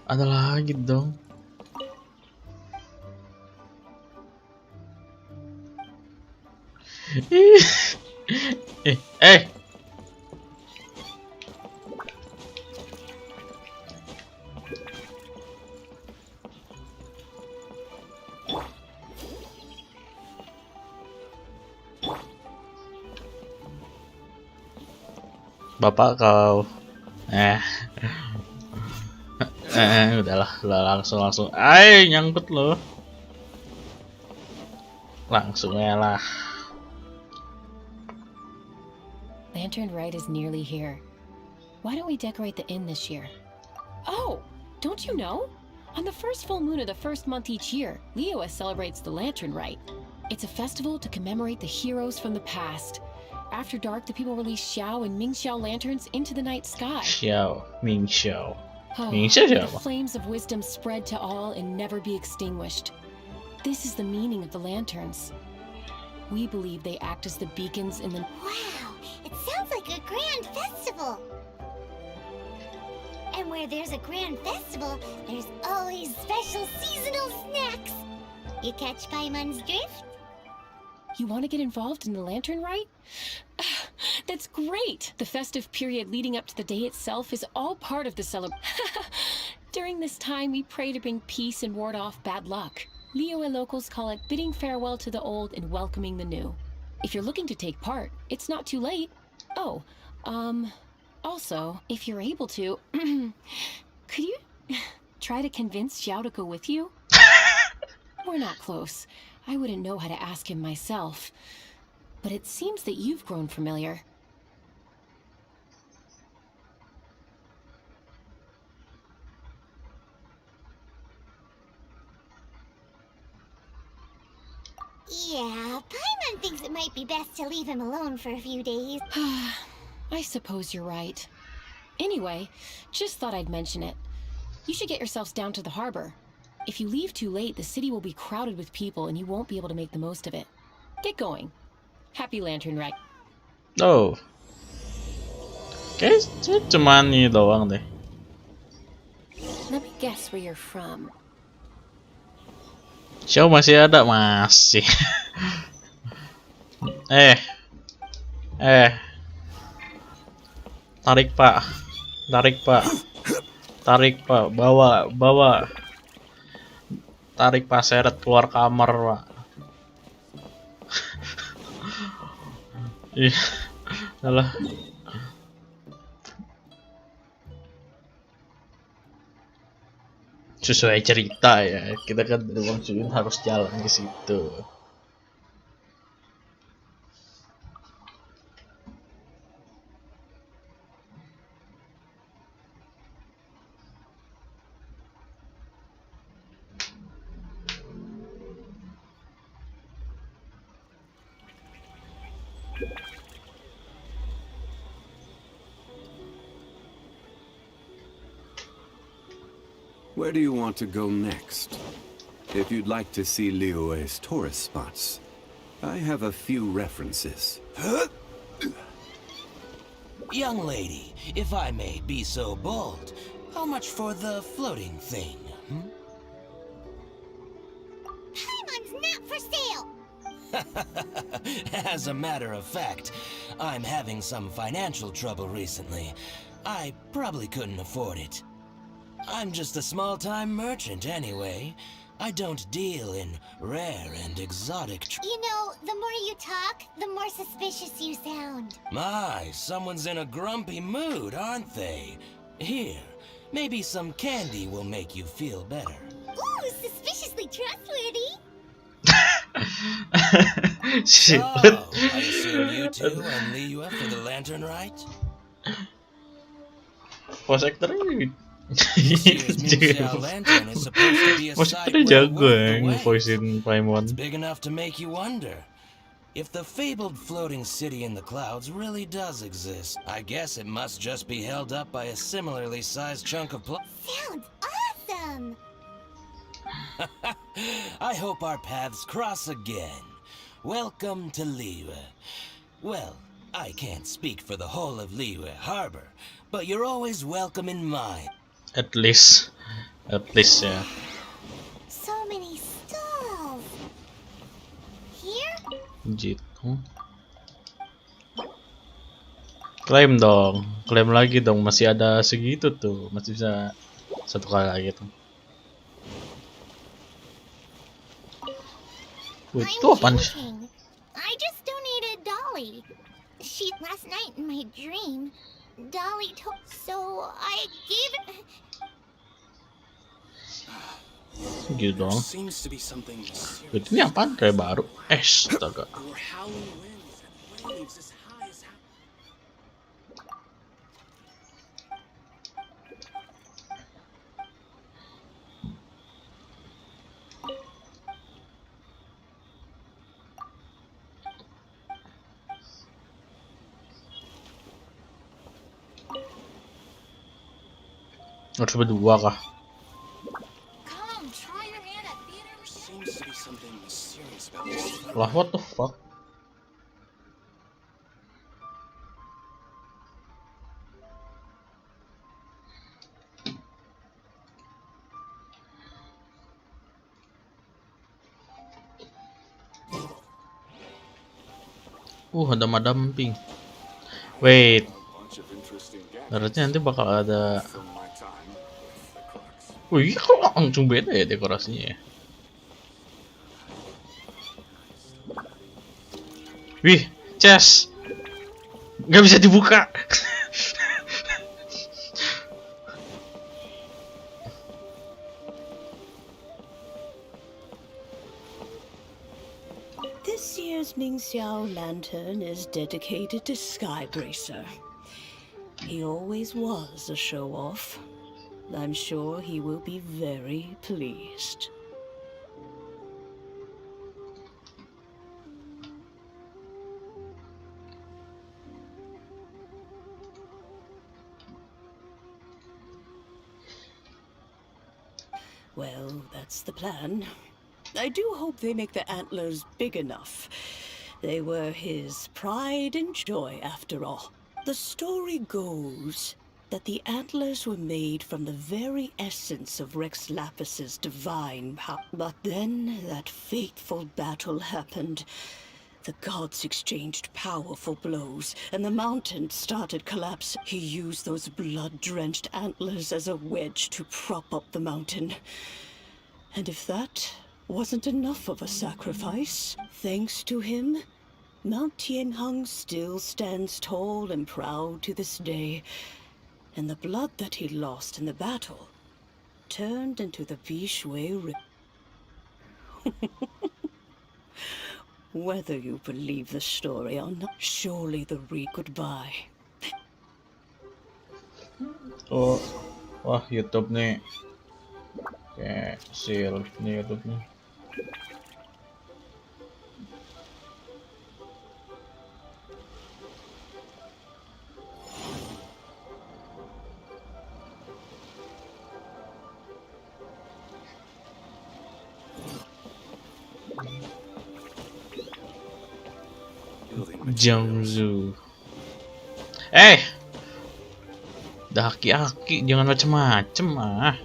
Ada lagi dong. Eh. Bapak kau. Udahlah, langsung. Nyangkut loh. Langsung ya lah. Lantern Rite is nearly here. Why don't we decorate the inn this year? Oh, don't you know? On the first full moon of the first month each year, Liyue celebrates the Lantern Rite. It's a festival to commemorate the heroes from the past. After dark, the people release Xiao and Mingxiao lanterns into the night sky. Xiao, Mingxiao. Oh, Mingxiao the siapa? flames of wisdom spread to all and never be extinguished. This is the meaning of the lanterns. We believe they act as the beacons in the... Wow, it sounds like a grand festival. And where there's a grand festival, there's always special seasonal snacks. You catch Paimon's drift? You want to get involved in the Lantern Rite? That's great! The festive period leading up to the day itself is all part of the celebration. During this time, we pray to bring peace and ward off bad luck. Liyue locals call it bidding farewell to the old and welcoming the new. If you're looking to take part, it's not too late. Oh, also, if you're able to, could you try to convince Xiao to go with you? We're not close. I wouldn't know how to ask him myself. But it seems that you've grown familiar. Yeah, Paimon thinks it might be best to leave him alone for a few days. I suppose you're right. Anyway, just thought I'd mention it. You should get yourselves down to the harbor. If you leave too late, the city will be crowded with people and you won't be able to make the most of it. Get going. Happy Lantern Rite. Oh. Kayaknya cuman ini doang deh. Let me guess where you're from. Xiao masih ada, masih. Tarik pak. Tarik pak, tarik pak, bawa, tarik pak, seret keluar kamar pak. Iya, alah. Sesuai cerita ya, kita kan dari Wang Chun harus jalan ke situ. Where do you want to go next? If you'd like to see Liyue's tourist spots, I have a few references. Young lady, if I may be so bold, how much for the floating thing? Paimon's not for sale! As a matter of fact, I'm having some financial trouble recently. I probably couldn't afford it. I'm just a small-time merchant anyway. I don't deal in rare and exotic You know, the more you talk, the more suspicious you sound. My, someone's in a grumpy mood, aren't they? Here, maybe some candy will make you feel better. Ooh, suspiciously trustworthy! Shit. Oh, I assume you two and Liyue for the lantern, right? Voice actor ini This year's Xiao lantern is supposed to be a voice sight actor well jago worth ya the wait. ngevoicein Paimon. It's big enough to make you wonder. If the fabled floating city in the clouds really does exist, I guess it must just be held up by a similarly sized chunk of Sounds awesome! I hope our paths cross again. Welcome to Liyue. Well, I can't speak for the whole of Liyue Harbor, but you're always welcome in mine. At least ya. So many stalls. Here? Gitu. Klaim dong, klaim lagi dong, masih ada segitu tuh, masih bisa satu kali lagi tuh. Wih, itu apaan sih? I just donated Dolly. She last night in my dream. Dolly took, so I gave it. Gitu dong. Seems to be something Wih, ini apaan? Kayak baru. Astaga. or howling winds and waves as high as Harus berdua kah? Come, try your hand at theater. seems to be something mysterious about this. Lah, what the fuck? Ada Madam Pink. Wait. Harusnya nanti bakal ada. Wih, kok langsung beda ya dekorasinya ya? Wih, chest. Nggak bisa dibuka. This year's Xiao lantern is dedicated to Skybracer. He always was a show-off. I'm sure he will be very pleased. Well, that's the plan. I do hope they make the antlers big enough. They were his pride and joy, after all. The story goes that the antlers were made from the very essence of Rex Lapis's divine power. But then that fateful battle happened. The gods exchanged powerful blows, and the mountain started collapsing. He used those blood-drenched antlers as a wedge to prop up the mountain. And if that wasn't enough of a sacrifice, thanks to him, Mount Tianheng still stands tall and proud to this day. And the blood that he lost in the battle turned into the Bishui River. Whether you believe the story or not, surely the goodbye. Oh, wah YouTube nih. Kayak seal nih YouTube nih. Jiangsu. Udah aki-aki, jangan macem-macem ah.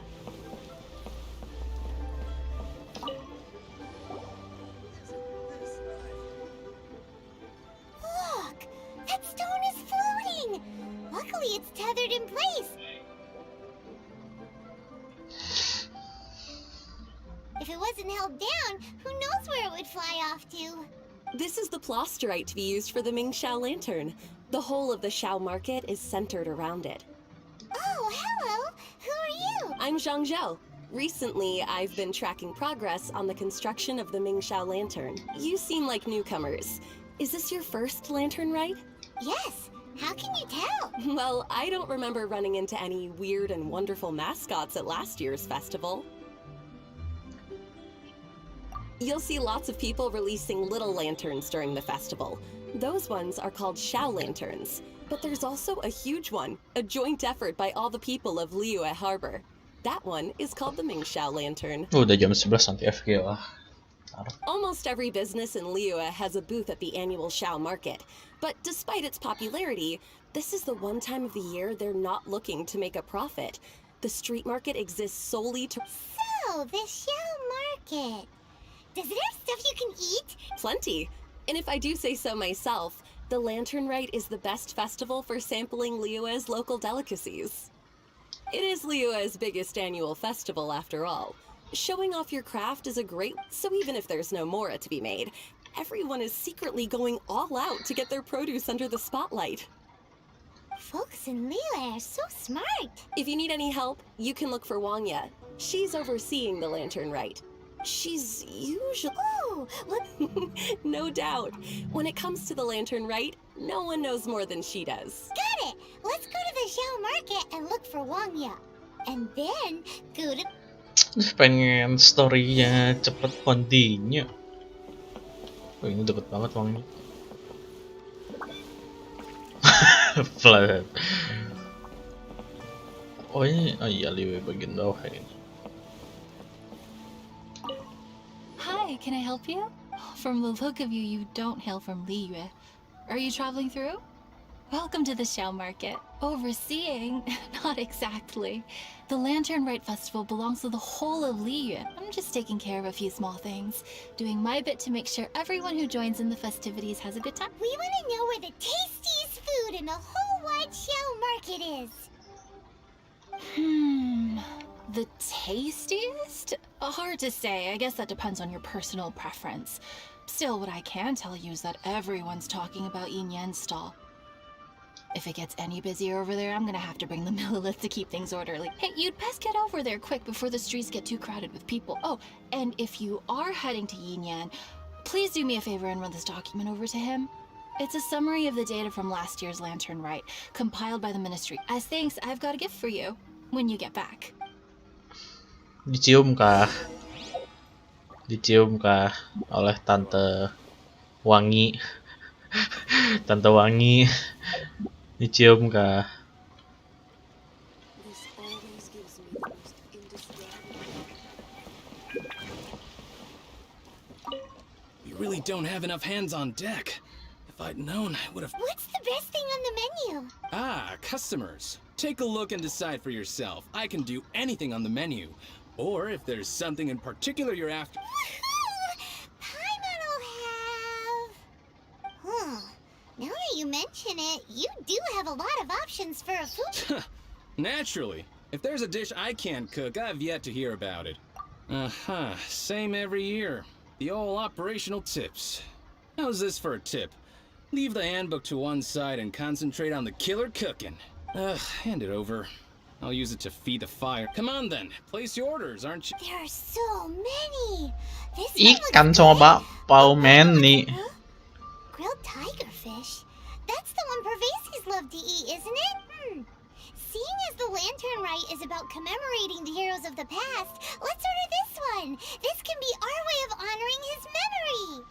Look! That stone is floating! Luckily it's tethered in place. If it wasn't held down, who knows where it would fly off to? This is the plasterite to be used for the Ming Xiao lantern. The whole of the Xiao market is centered around it. Oh, hello! Who are you? I'm Zhang Zhao. Recently, I've been tracking progress on the construction of the Ming Xiao lantern. You seem like newcomers. Is this your first lantern rite? Yes. How can you tell? Well, I don't remember running into any weird and wonderful mascots at last year's festival. You'll see lots of people releasing little lanterns during the festival. Those ones are called Xiao lanterns. But there's also a huge one, a joint effort by all the people of Liyue Harbor. That one is called the Ming Xiao lantern. Udah jam 11 nanti FG lah. Almost every business in Liyue has a booth at the annual Xiao market. But despite its popularity, this is the one time of the year they're not looking to make a profit. The street market exists solely to... So, the Xiao market. Does it have stuff you can eat? Plenty. And if I do say so myself, the Lantern Rite is the best festival for sampling Liyue's local delicacies. It is Liyue's biggest annual festival, after all. Showing off your craft is a great... So even if there's no mora to be made, everyone is secretly going all out to get their produce under the spotlight. Folks in Liyue are so smart. If you need any help, you can look for Wangya. She's overseeing the Lantern Rite. She's usually... Oh, what? No doubt. When it comes to the Lantern Rite, no one knows more than she does. Got it! Let's go to the Xiao market and look for Wangya. And then go to... Pengen story-nya cepet continue. Oh, ini deket banget Wangnya. Flat. Oh ini, oh iya Liwe bagian bawah ini. Hi, can I help you? From the look of you, you don't hail from Liyue. Are you traveling through? Welcome to the Xiao market. Overseeing? Not exactly. The Lantern Rite Festival belongs to the whole of Liyue. I'm just taking care of a few small things, doing my bit to make sure everyone who joins in the festivities has a good time. We want to know where the tastiest food in the whole wide Xiao market is. The tastiest? Hard to say. I guess that depends on your personal preference. Still, what I can tell you is that everyone's talking about Yin Yan's stall. If it gets any busier over there, I'm gonna have to bring the millilith to keep things orderly. Hey, you'd best get over there quick before the streets get too crowded with people. Oh, and if you are heading to Yin Yan, please do me a favor and run this document over to him. It's a summary of the data from last year's Lantern Rite, compiled by the Ministry. As thanks, I've got a gift for you when you get back. Dicium kah? Dicium kah oleh Tante Wangi? Tante Wangi. Dicium kah? You really don't have enough hands on deck. If I'd known, I would have... What's the best thing on the menu? Ah, customers. Take a look and decide for yourself. I can do anything on the menu. Or if there's something in particular you're after... Paimon will have... mention it, you do have a lot of options for a food. Naturally. If there's a dish I can't cook, I've yet to hear about it. Same every year. The old operational tips. How's this for a tip? Leave the handbook to one side and concentrate on the killer cooking. Hand it over. I'll use it to feed the fire. Come on then, place your orders, aren't you? There are so many. This Ikan sama bakpao many. Grilled tiger fish. That's the one Pervasies love to eat, isn't it? Seeing as the Lantern Rite is about commemorating the heroes of the past, let's order this one. This can be our way of honoring his memory.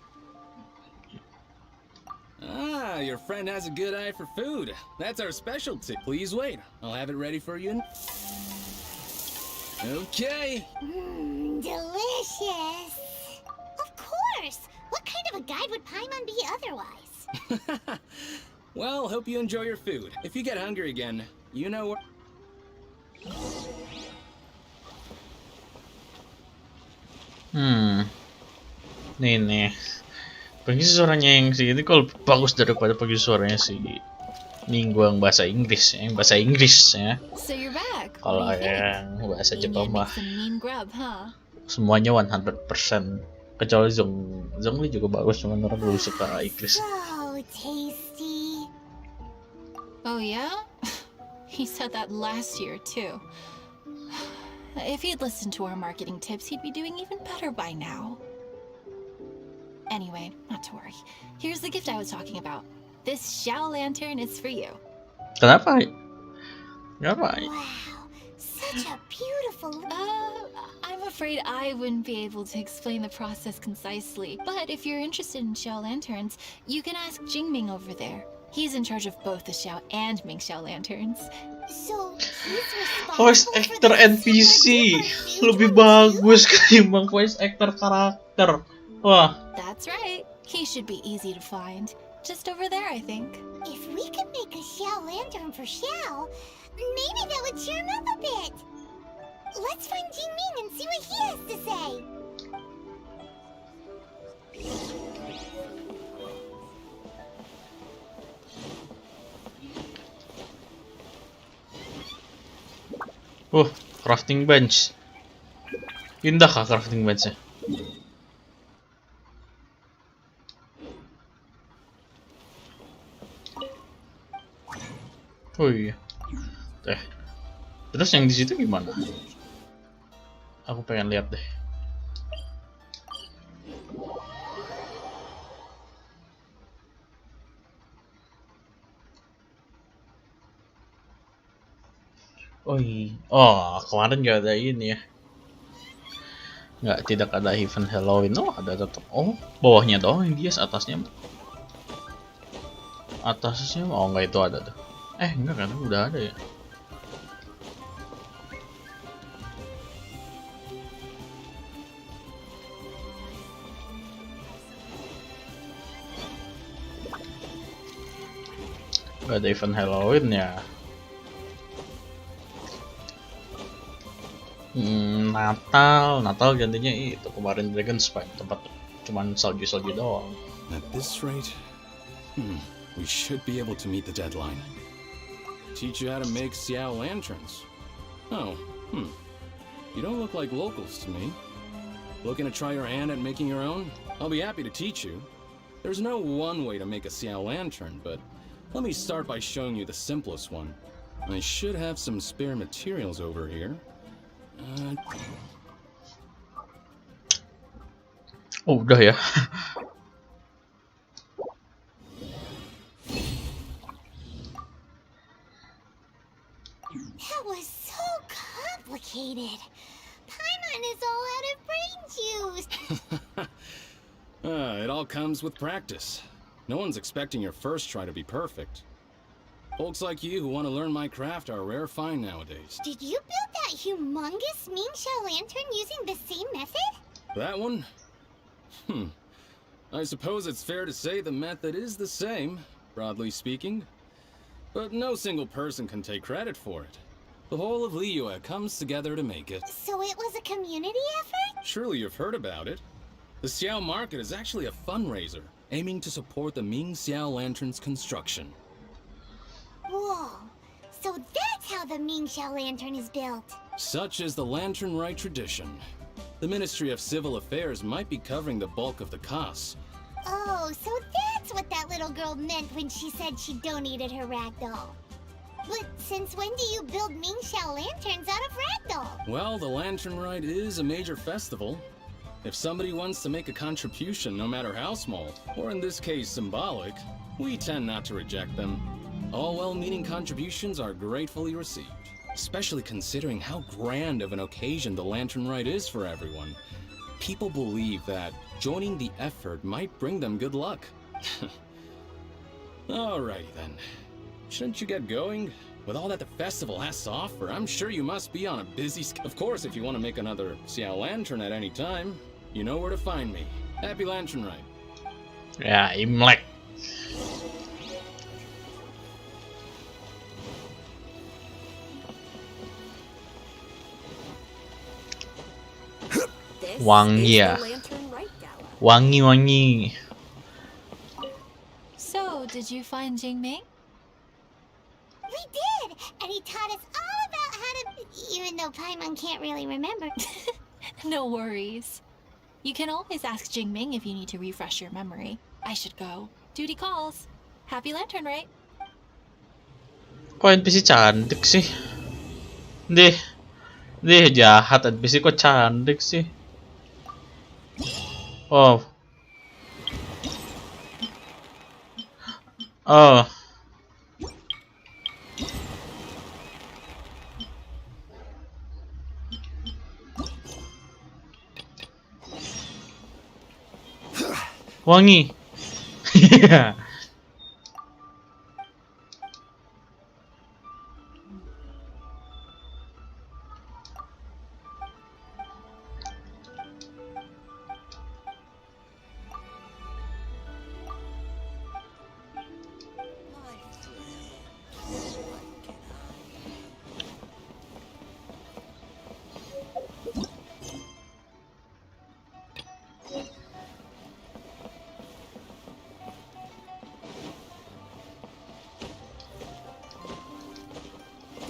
Ah, your friend has a good eye for food. That's our specialty. Please wait. I'll have it ready for you. Okay. Delicious. Of course. What kind of a guide would Paimon be otherwise? Well, hope you enjoy your food. If you get hungry again, you know where... Nih. Pengisi suaranya yang segitu kalau bagus daripada pengisi suaranya si Minggu yang bahasa Inggris, ya. So you're back. Kalau yang bahasa Jepang mah Mean grub, huh? semuanya 100%. Kecuali Zong ini juga bagus, cuman orang lebih suka Inggris. So tasty. Oh yeah? He said that last year too. If he'd listened to our marketing tips, he'd be doing even better by now. Anyway, not to worry. Here's the gift I was talking about. This Xiao lantern is for you. Kenapa? Wow, such a beautiful... I'm afraid I wouldn't be able to explain the process concisely. But if you're interested in Xiao lanterns, you can ask Jingming over there. He's in charge of both the Xiao and Ming Xiao lanterns. So, he's Voice actor NPC lebih bagus ketimbang voice actor karakter. Wah. That's right. He should be easy to find. Just over there, I think. If we could make a Xiao lantern for Xiao, maybe that would cheer him up a bit. Let's find Jingming and see what he has to say. Crafting bench. Indah kah crafting benchnya? Oh iya. Terus yang di situ gimana? Aku pengen lihat deh. Oh iya. Oh, kemarin gak ada ini ya. Tidak ada event Halloween. Oh, ada tetap. Oh, bawahnya doang yang dias, atasnya. Atasnya oh enggak, itu ada tuh. Enggak kan, udah ada ya. Gak ada event Halloween ya. Natal gantinya itu kemarin Dragon Spine, tempat cuman salju-salju doang. At this rate, we should be able to meet the deadline. Teach you how to make Xiao lanterns. Oh, you don't look like locals to me. Looking to try your hand at making your own? I'll be happy to teach you. There's no one way to make a Xiao lantern, but let me start by showing you the simplest one. I should have some spare materials over here. Oh, udah ya. That was so complicated. Paimon is all out of brain juice. It all comes with practice. No one's expecting your first try to be perfect. Folks like you who want to learn my craft are a rare find nowadays. Did you build that humongous Ming Xiao lantern using the same method? That one? I suppose it's fair to say the method is the same, broadly speaking. But no single person can take credit for it. The whole of Liyue comes together to make it. So it was a community effort? Surely you've heard about it. The Xiao market is actually a fundraiser, aiming to support the Ming Xiao lantern's construction. So that's how the Xiao lantern is built. Such is the Lantern Rite tradition. The Ministry of Civil Affairs might be covering the bulk of the costs. Oh, so that's what that little girl meant when she said she donated her ragdoll. But since when do you build Xiao lanterns out of ragdoll? Well, the Lantern Rite is a major festival. If somebody wants to make a contribution, no matter how small, or in this case symbolic, we tend not to reject them. All well-meaning contributions are gratefully received, especially considering how grand of an occasion the Lantern Rite is for everyone. People believe that joining the effort might bring them good luck. Alrighty then. Shouldn't you get going? With all that the festival has to offer, I'm sure you must be on a busy Of course, if you want to make another Xiao lantern at any time, you know where to find me. Happy Lantern Rite. Ya, Imlek. Wangi ya. Wangi. So, did you find Jingming? We did! And he taught us all about how to... Even though Paimon can't really remember. No worries. You can always ask Jingming if you need to refresh your memory. I should go. Duty calls. Happy Lantern, right? Kok NPC cantik sih? Deh jahat, NPC kok cantik sih? Oh. Wangi. Iya.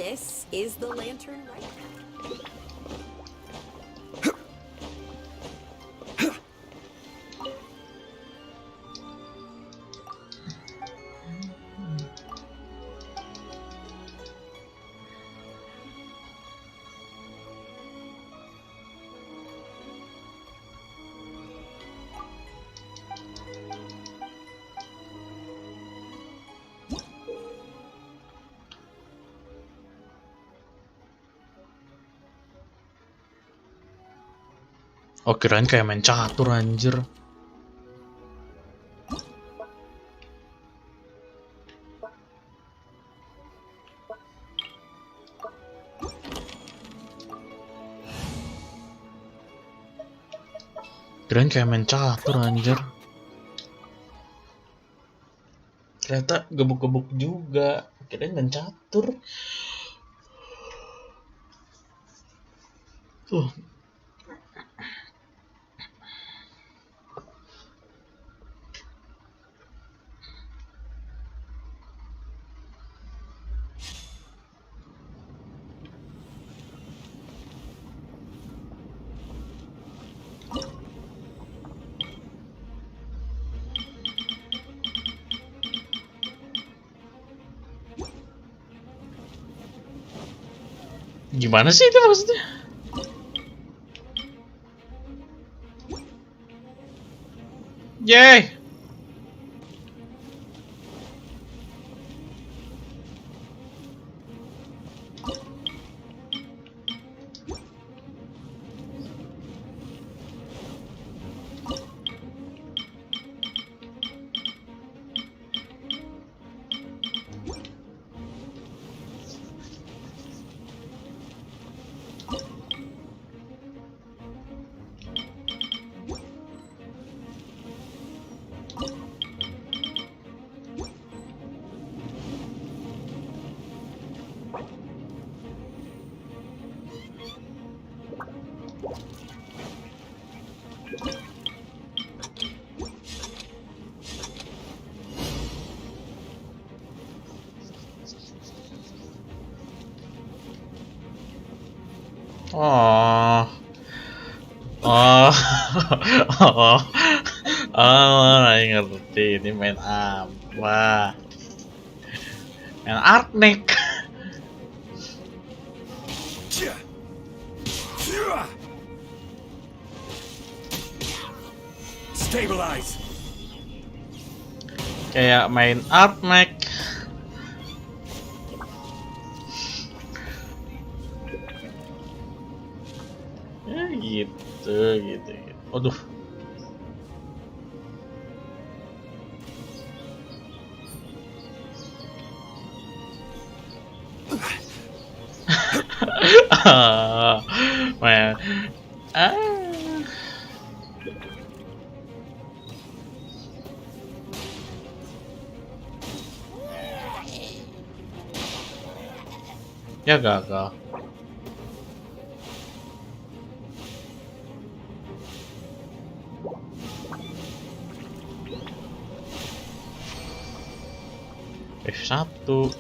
This is the Lantern Rite. Oh, kirain kayak main catur anjir. Kirain kayak main catur anjir. Ternyata gebuk-gebuk juga. Kirain main catur. Gimana sih itu maksudnya? Yay! Oh. Oh. Oh. Oh, ngerti. Ini main apa? Main Arknek. Stabilize. Kayak main Arknek. Ya gitu. Aduh. Man. Ya gagal. F1.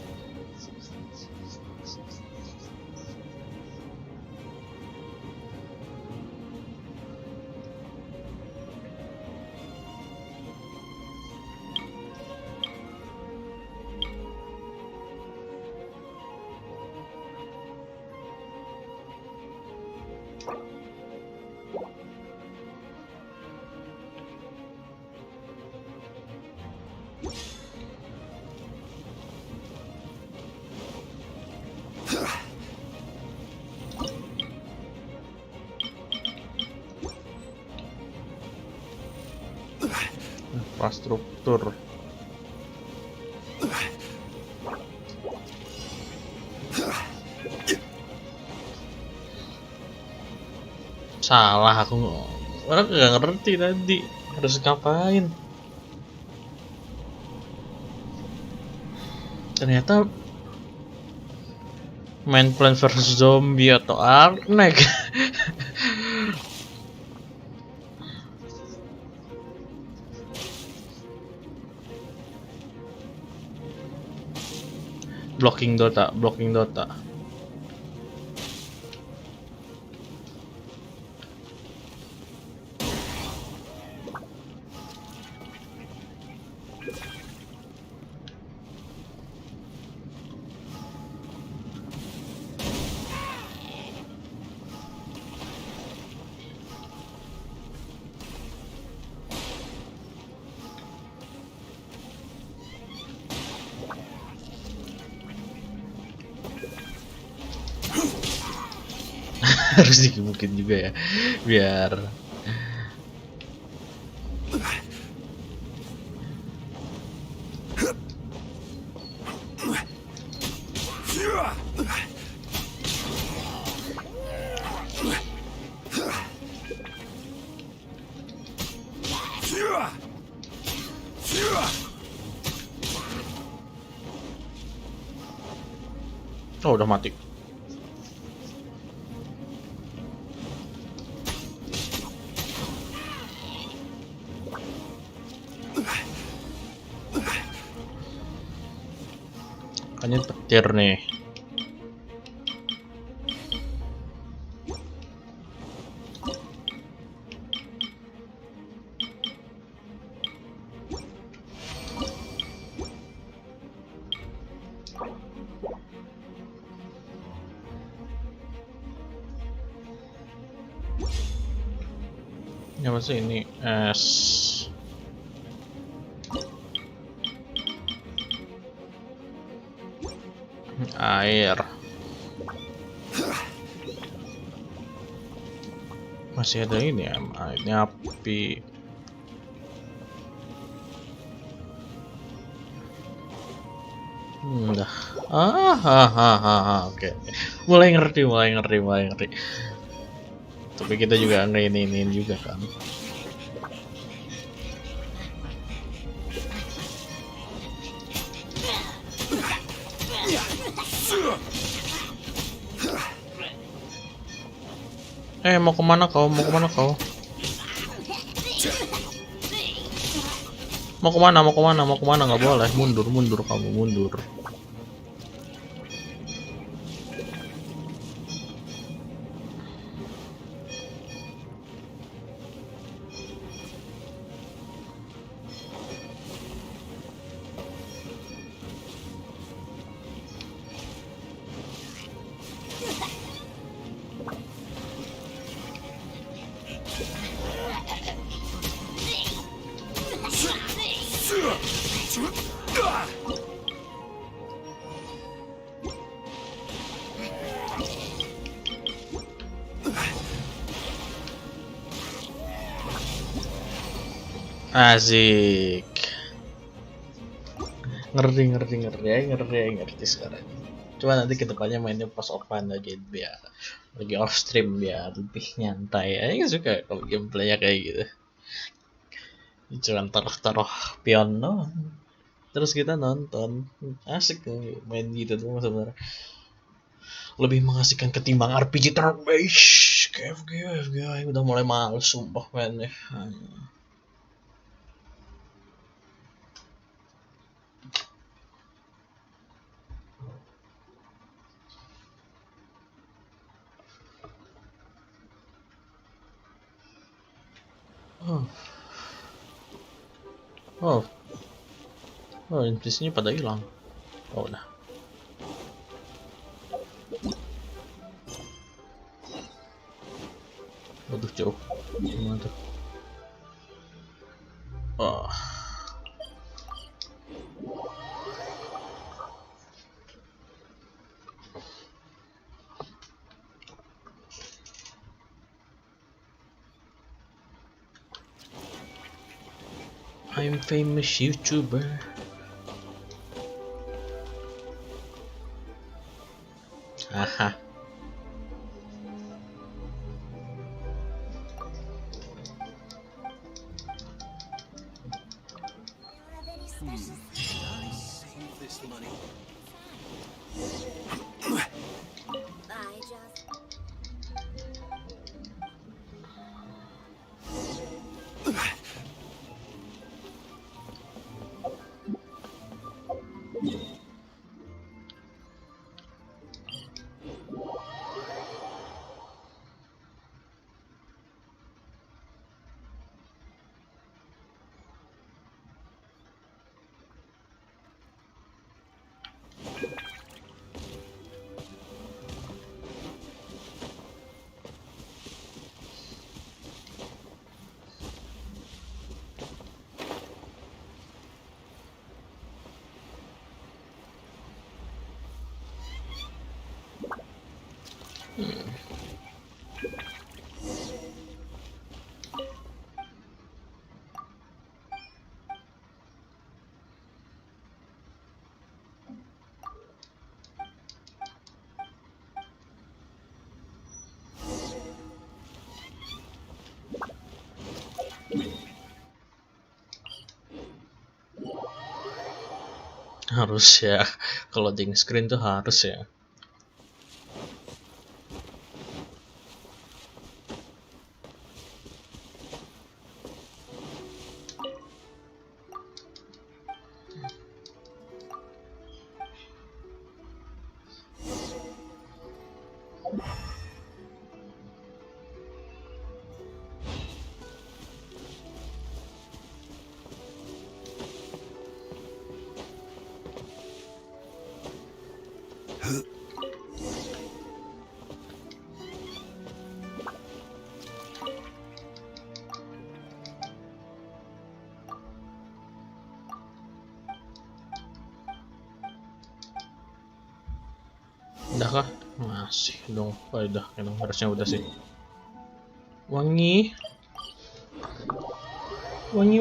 Infrastruktur. Salah aku, orang nggak ngerti tadi harus ngapain. Ternyata main Plant vs Zombie atau Arknek. blocking Dota. Harus digebukin juga ya, biar oh udah mati. Makanya petir nih. Ini apa sih ini? Es. Air. Masih ada ini ya, ini api. Udah. Oke. Mulai ngerti. Tapi kita juga ngeinin juga kan. Mau kemana kau? Mau kemana? Nggak boleh. Mundur kamu, mundur. Asik. Ngerti sekarang. Cuma nanti kita kayaknya mainnya pas offline aja biar lagi off stream biar lebih nyantai. Aja suka kalau gameplaynya kayak gitu. Cuma taruh pion doang. Terus kita nonton. Asik tuh main gitu tuh sebenarnya. Lebih mengasihkan ketimbang RPG turn based. FGI udah mulai males sumpah mainnya. Oh, NPC-nya pada hilang. Oh, udah. Waduh, jauh. Gimana tuh? Oh. I'm famous YouTuber. Haha. Harus ya, kalau loading screen tuh harus ya. Udah kah? Masih dong. Oh, udah, emang harusnya udah sih. Wangi. Wangi.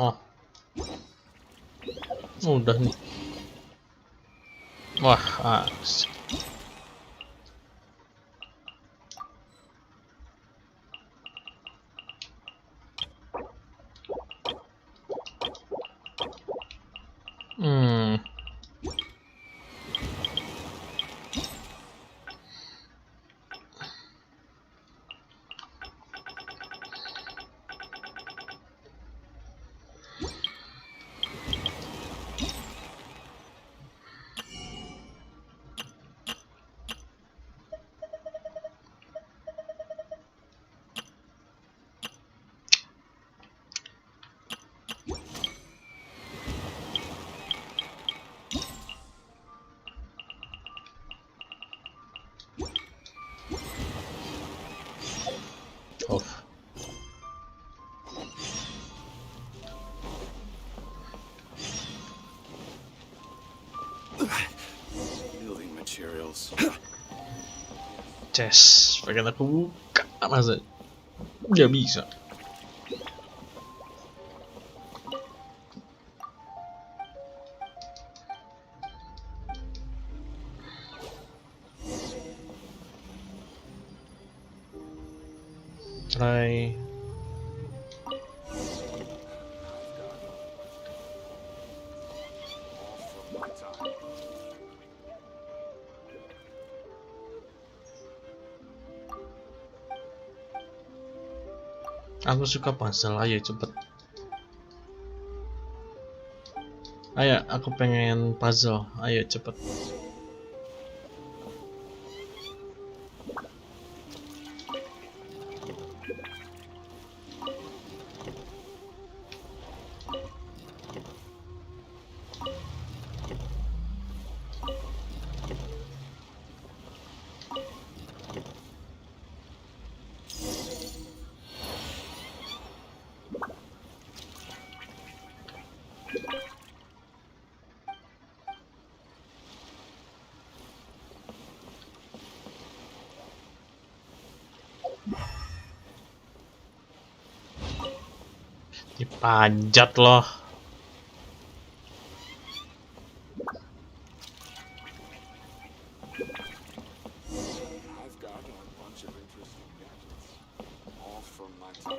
Oh. Udah nih. Wah, asik. Off. Building materials. Chest, pengen aku buka masa nggak bisa. Try. Aku suka puzzle, ayo cepet. Ayo, aku pengen puzzle, ayo cepet. Dipanjat loh. I've got a bunch of interesting gadgets, all from my time.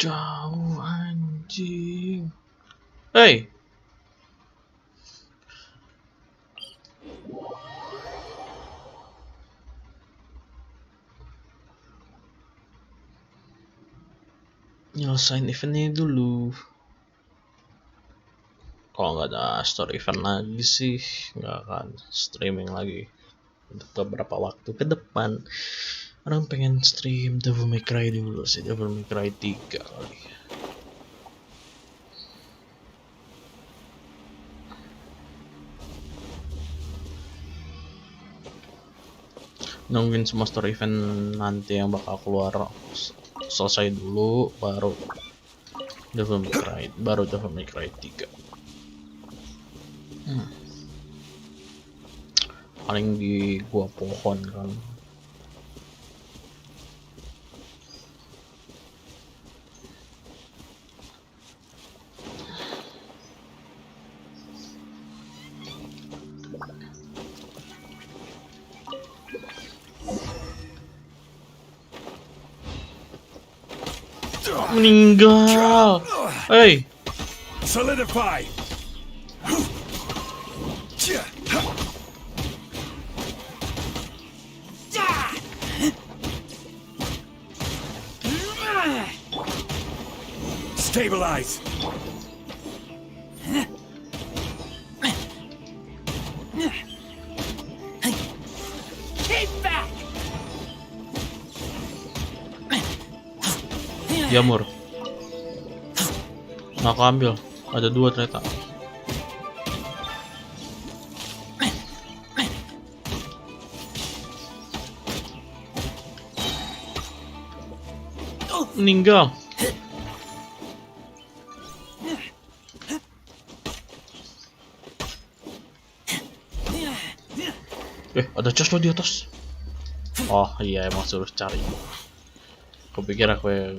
Jauh anjing. Hey. Nyelesain eventnya dulu. Kalau nggak ada story event lagi sih nggak akan streaming lagi untuk beberapa waktu ke depan. Orang pengen stream Devil May Cry dulu sih, Devil May Cry 3 kali. Nungguin semua story event nanti yang bakal keluar selesai dulu baru Devil May Cry 3. Paling di gua pohon kan. Meninggal. Hey. Solidify. Stabilize. Keep back. Jamur. Nggak ambil. Ada 2 ternyata. Meninggal. Ada chest lo di atas. Oh iya, emang suruh cari. Kupikir aku yang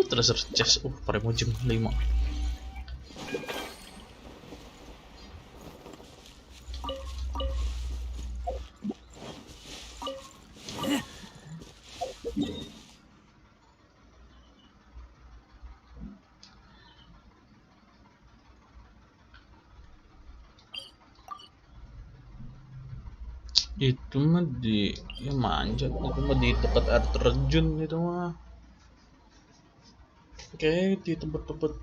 treasure chest. Primojem 5. Itu mah di manjat, itu mah di tempat air terjun itu mah. Oke, di tempat-tempat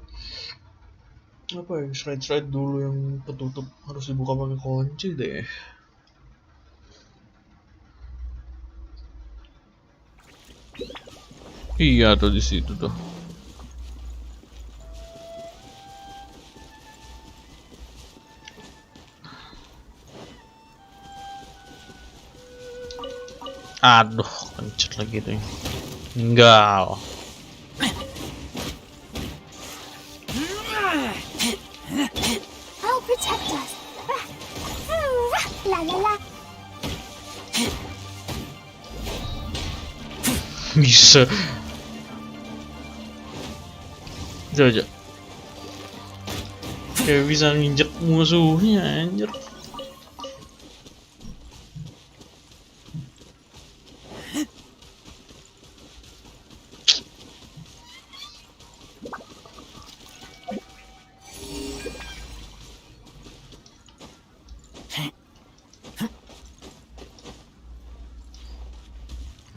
apa ya, shrine dulu yang ketutup harus dibuka pakai kunci deh. Iya tuh di situ tuh. Aduh, kencet lagi tuh. Tinggal. I'll protect us. La la la. Bisa. Coba. Kayak bisa nginjek musuhnya anjir.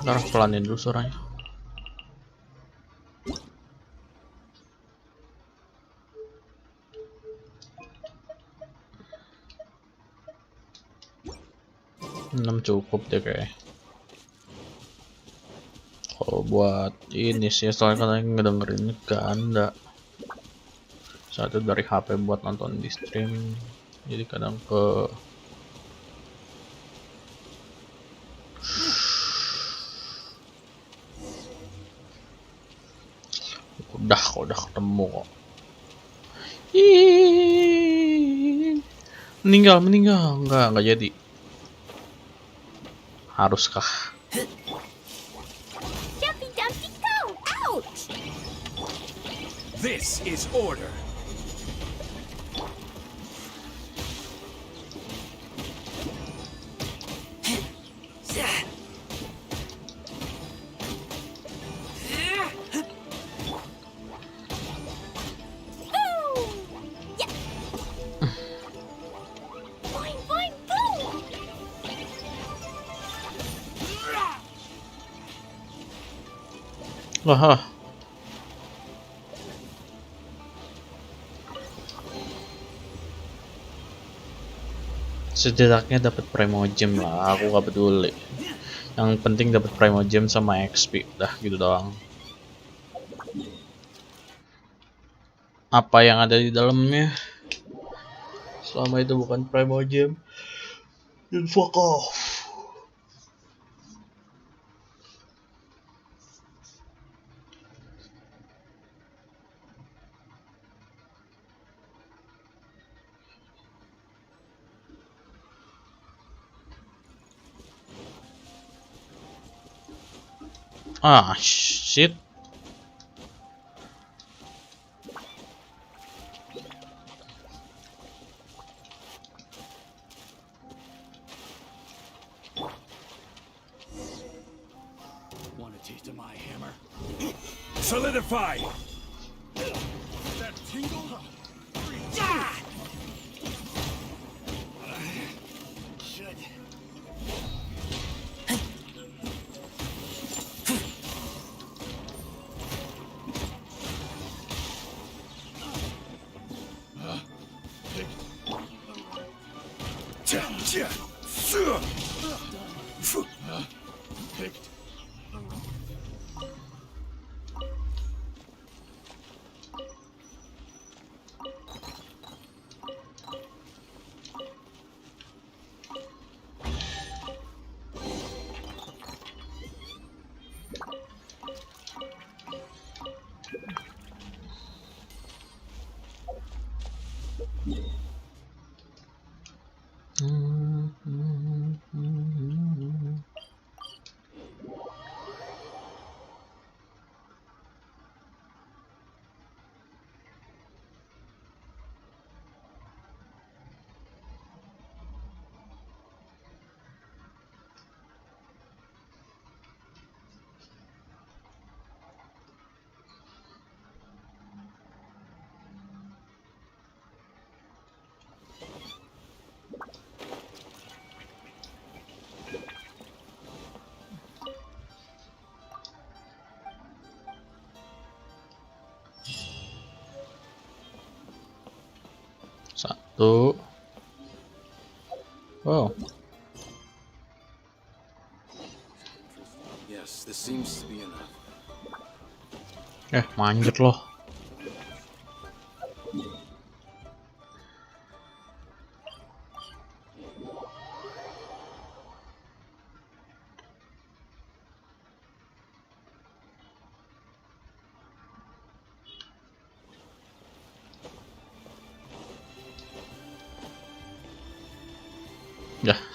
Ntar pelanin dulu suaranya. Enam cukup deh kayak. Kalau buat ini sih, soalnya kan ngedengerin ganda. Satu dari HP buat nonton di stream, jadi kadang ke udah ketemu kok. Meninggal enggak jadi. Haruskah? Jumpy Dumpy go! Ouch! This is order. Wah. Setidaknya dapat Primojem lah, aku gak peduli. Yang penting dapat Primojem sama XP, dah gitu doang. Apa yang ada di dalamnya, selama itu bukan Primojem, dan fuck off. Ah, shit. Want a taste of my hammer? Solidify! That tingle? Should. Satu. Wow. Yes, this seems to be enough. Manjat loh.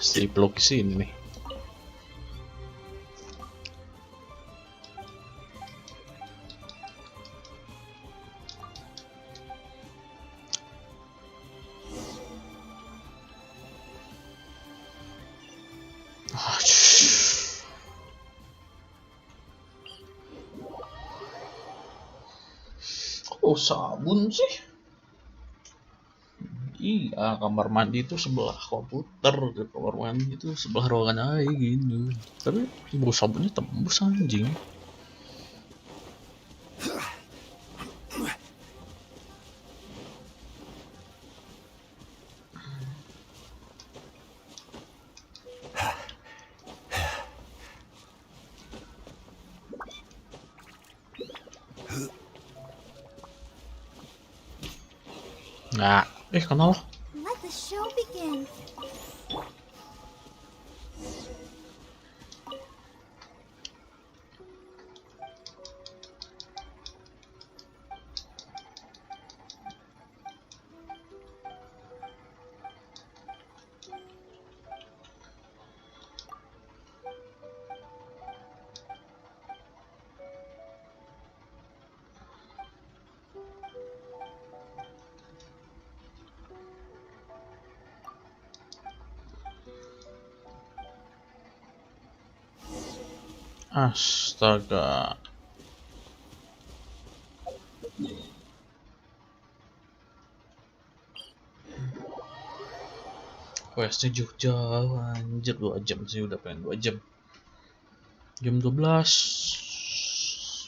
Si pelukis ini nih. Oh, sabun sih. Iya, kamar mandi itu sebelah komputer, kamar mandi itu sebelah ruangan aja gitu. Tapi bau sabunnya tembus anjing. Nah, kenal. Let the show begin. Astaga. Questnya jauh anjir, 2 jam sih, udah pengen 2 jam. Jam 12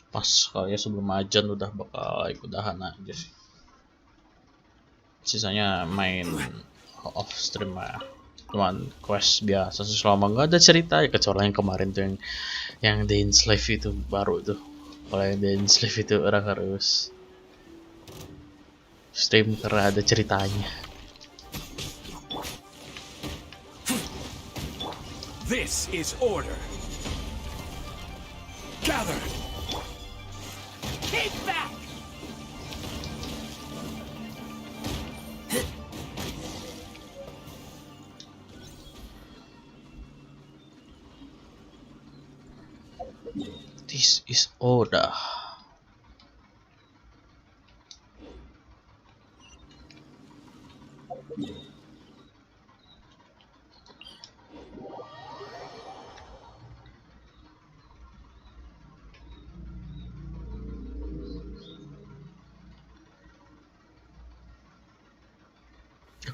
pas kayak sebelum ajan udah bakal udahan aja sih. Sisanya main off stream lah. Cuman quest biasa sih, selama nggak ada cerita ya, kecuali yang kemarin tuh yang The Slave itu baru tuh. Kalau yang The Slave itu orang harus stream karena ada ceritanya. This is order. Gather. Keep back. This is order.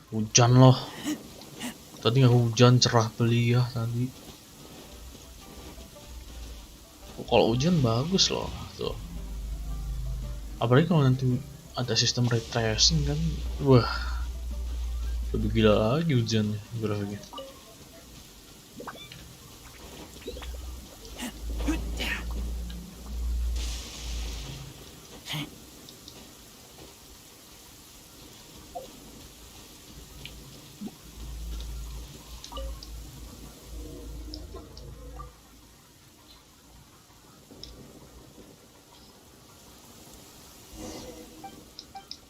Hujan loh. Tadi nggak hujan, cerah belia tadi. Kalau hujan bagus loh tuh. Apalagi kalau nanti ada sistem ray tracing kan, wah, lebih gila lagi hujannya grafiknya.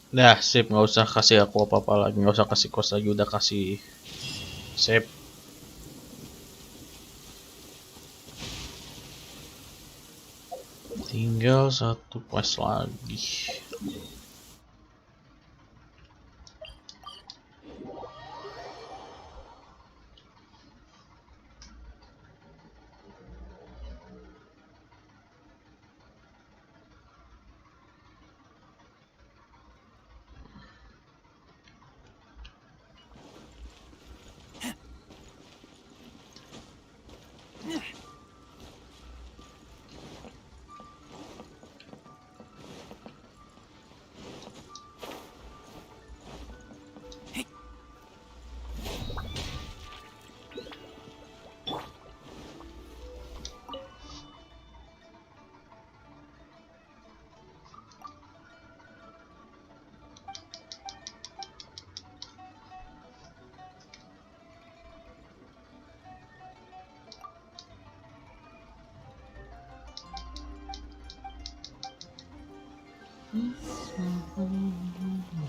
Nah, sip, nggak usah kasih aku apa-apa lagi, nggak usah kasih quest lagi, udah kasih save. Tinggal satu quest lagi.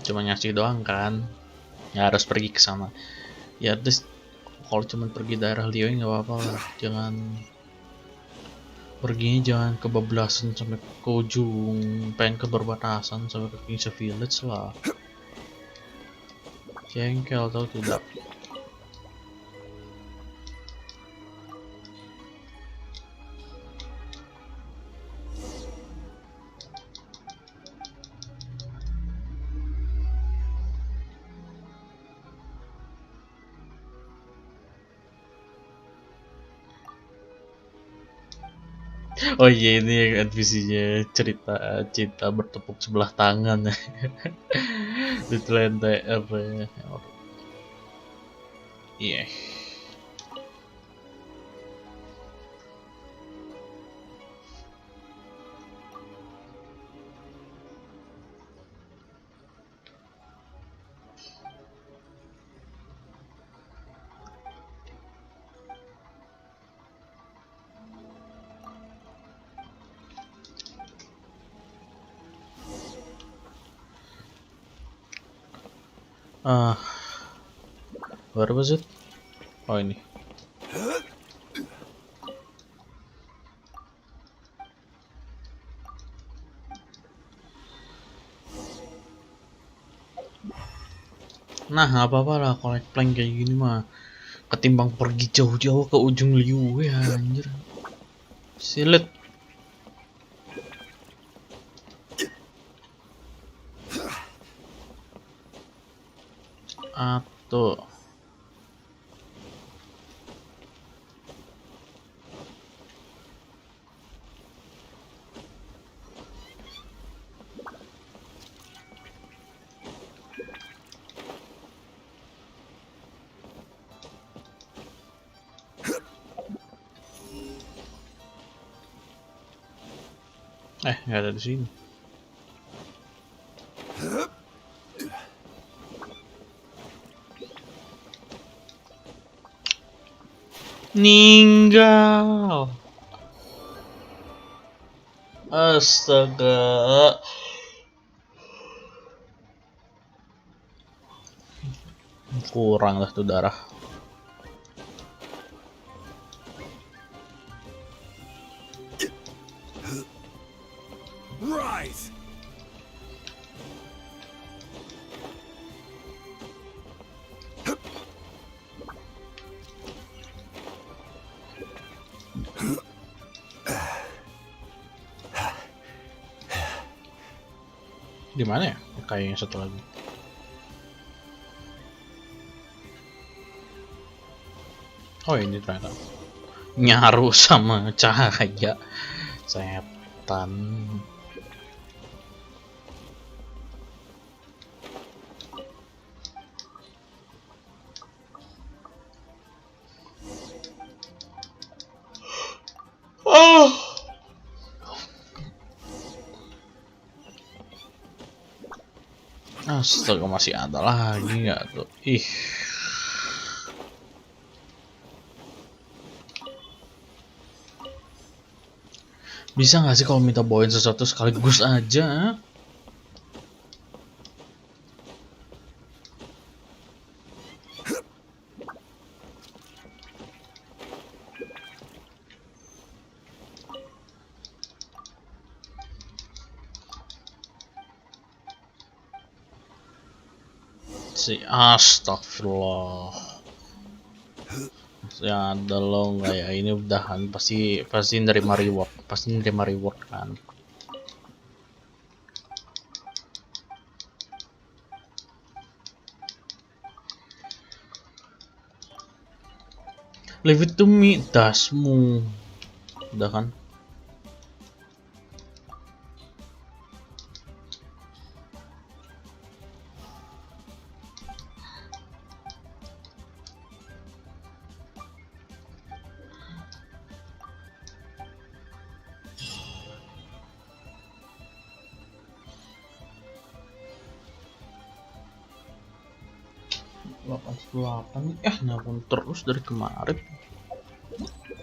Cuma ngasih doang kan, ya harus pergi ke sana. Ya terus kalau cuma pergi daerah Liyue nggak apa-apa lah, jangan perginya jangan kebablasan sampai ke ujung, pengen ke perbatasan sampai ke King's Village lah. Jengkel tau tidak. Oh iya, ini NPC-nya cerita cinta bertepuk sebelah tangan. Di Lentera apa ya? Iya. Where was it? Oh ini. Nah, nggak apa-apa lah collect plank kayak gini mah. Ketimbang pergi jauh-jauh ke ujung Liyue ya, anjir. Silet. Atau nggak ada di sini. Ninggal. Astaga. Kurang lah tuh darah. Rise. Di mana ya? Kayaknya satu lagi. Oh ini ternyata nyaru sama cahaya. Setan. Oh. Astaga, masih ada lagi nggak tuh? Ih. Bisa nggak sih kalau minta bawain sesuatu sekaligus aja? Si astagfirullah. Yang ada lo nggak ya, ini udahan pasti nerima reward kan. Leave it to me, dasmu. Udah kan? Nyambung terus dari kemarin.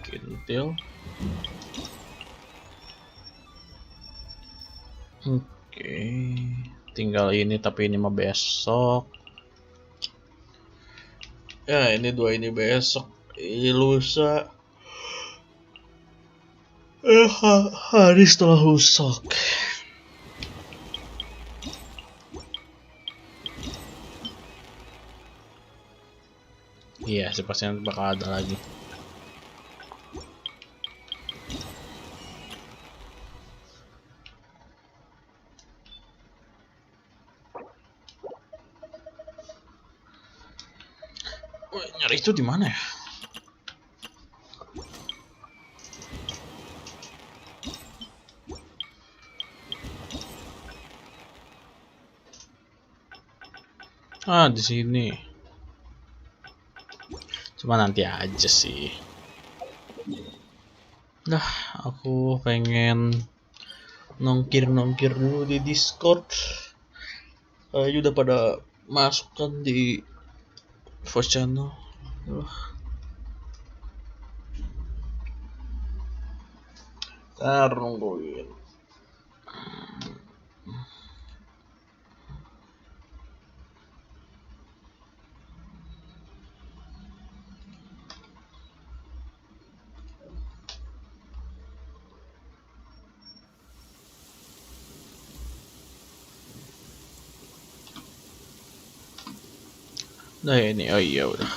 Kintil. Oke, tinggal ini, tapi ini mah besok. Ya, ini dua ini besok. Ini lusa. Hari setelah lusak. Iya, sih pasti bakal ada lagi. Nyari itu di mana ya? Di sini. Cuma nanti aja sih. Nah, aku pengen nongkir dulu di Discord. Udah pada masukkan di voice channel. Ntar nungguin. Nah ini, oh iya udah.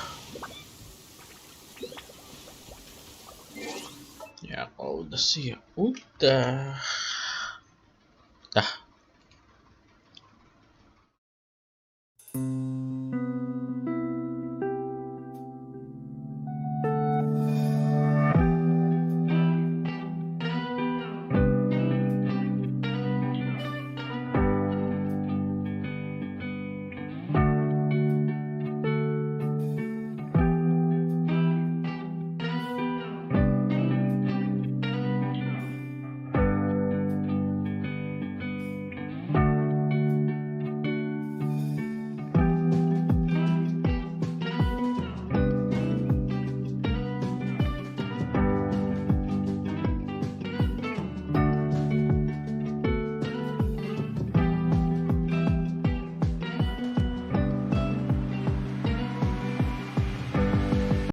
Ya kalau udah sih ya udah. Dah.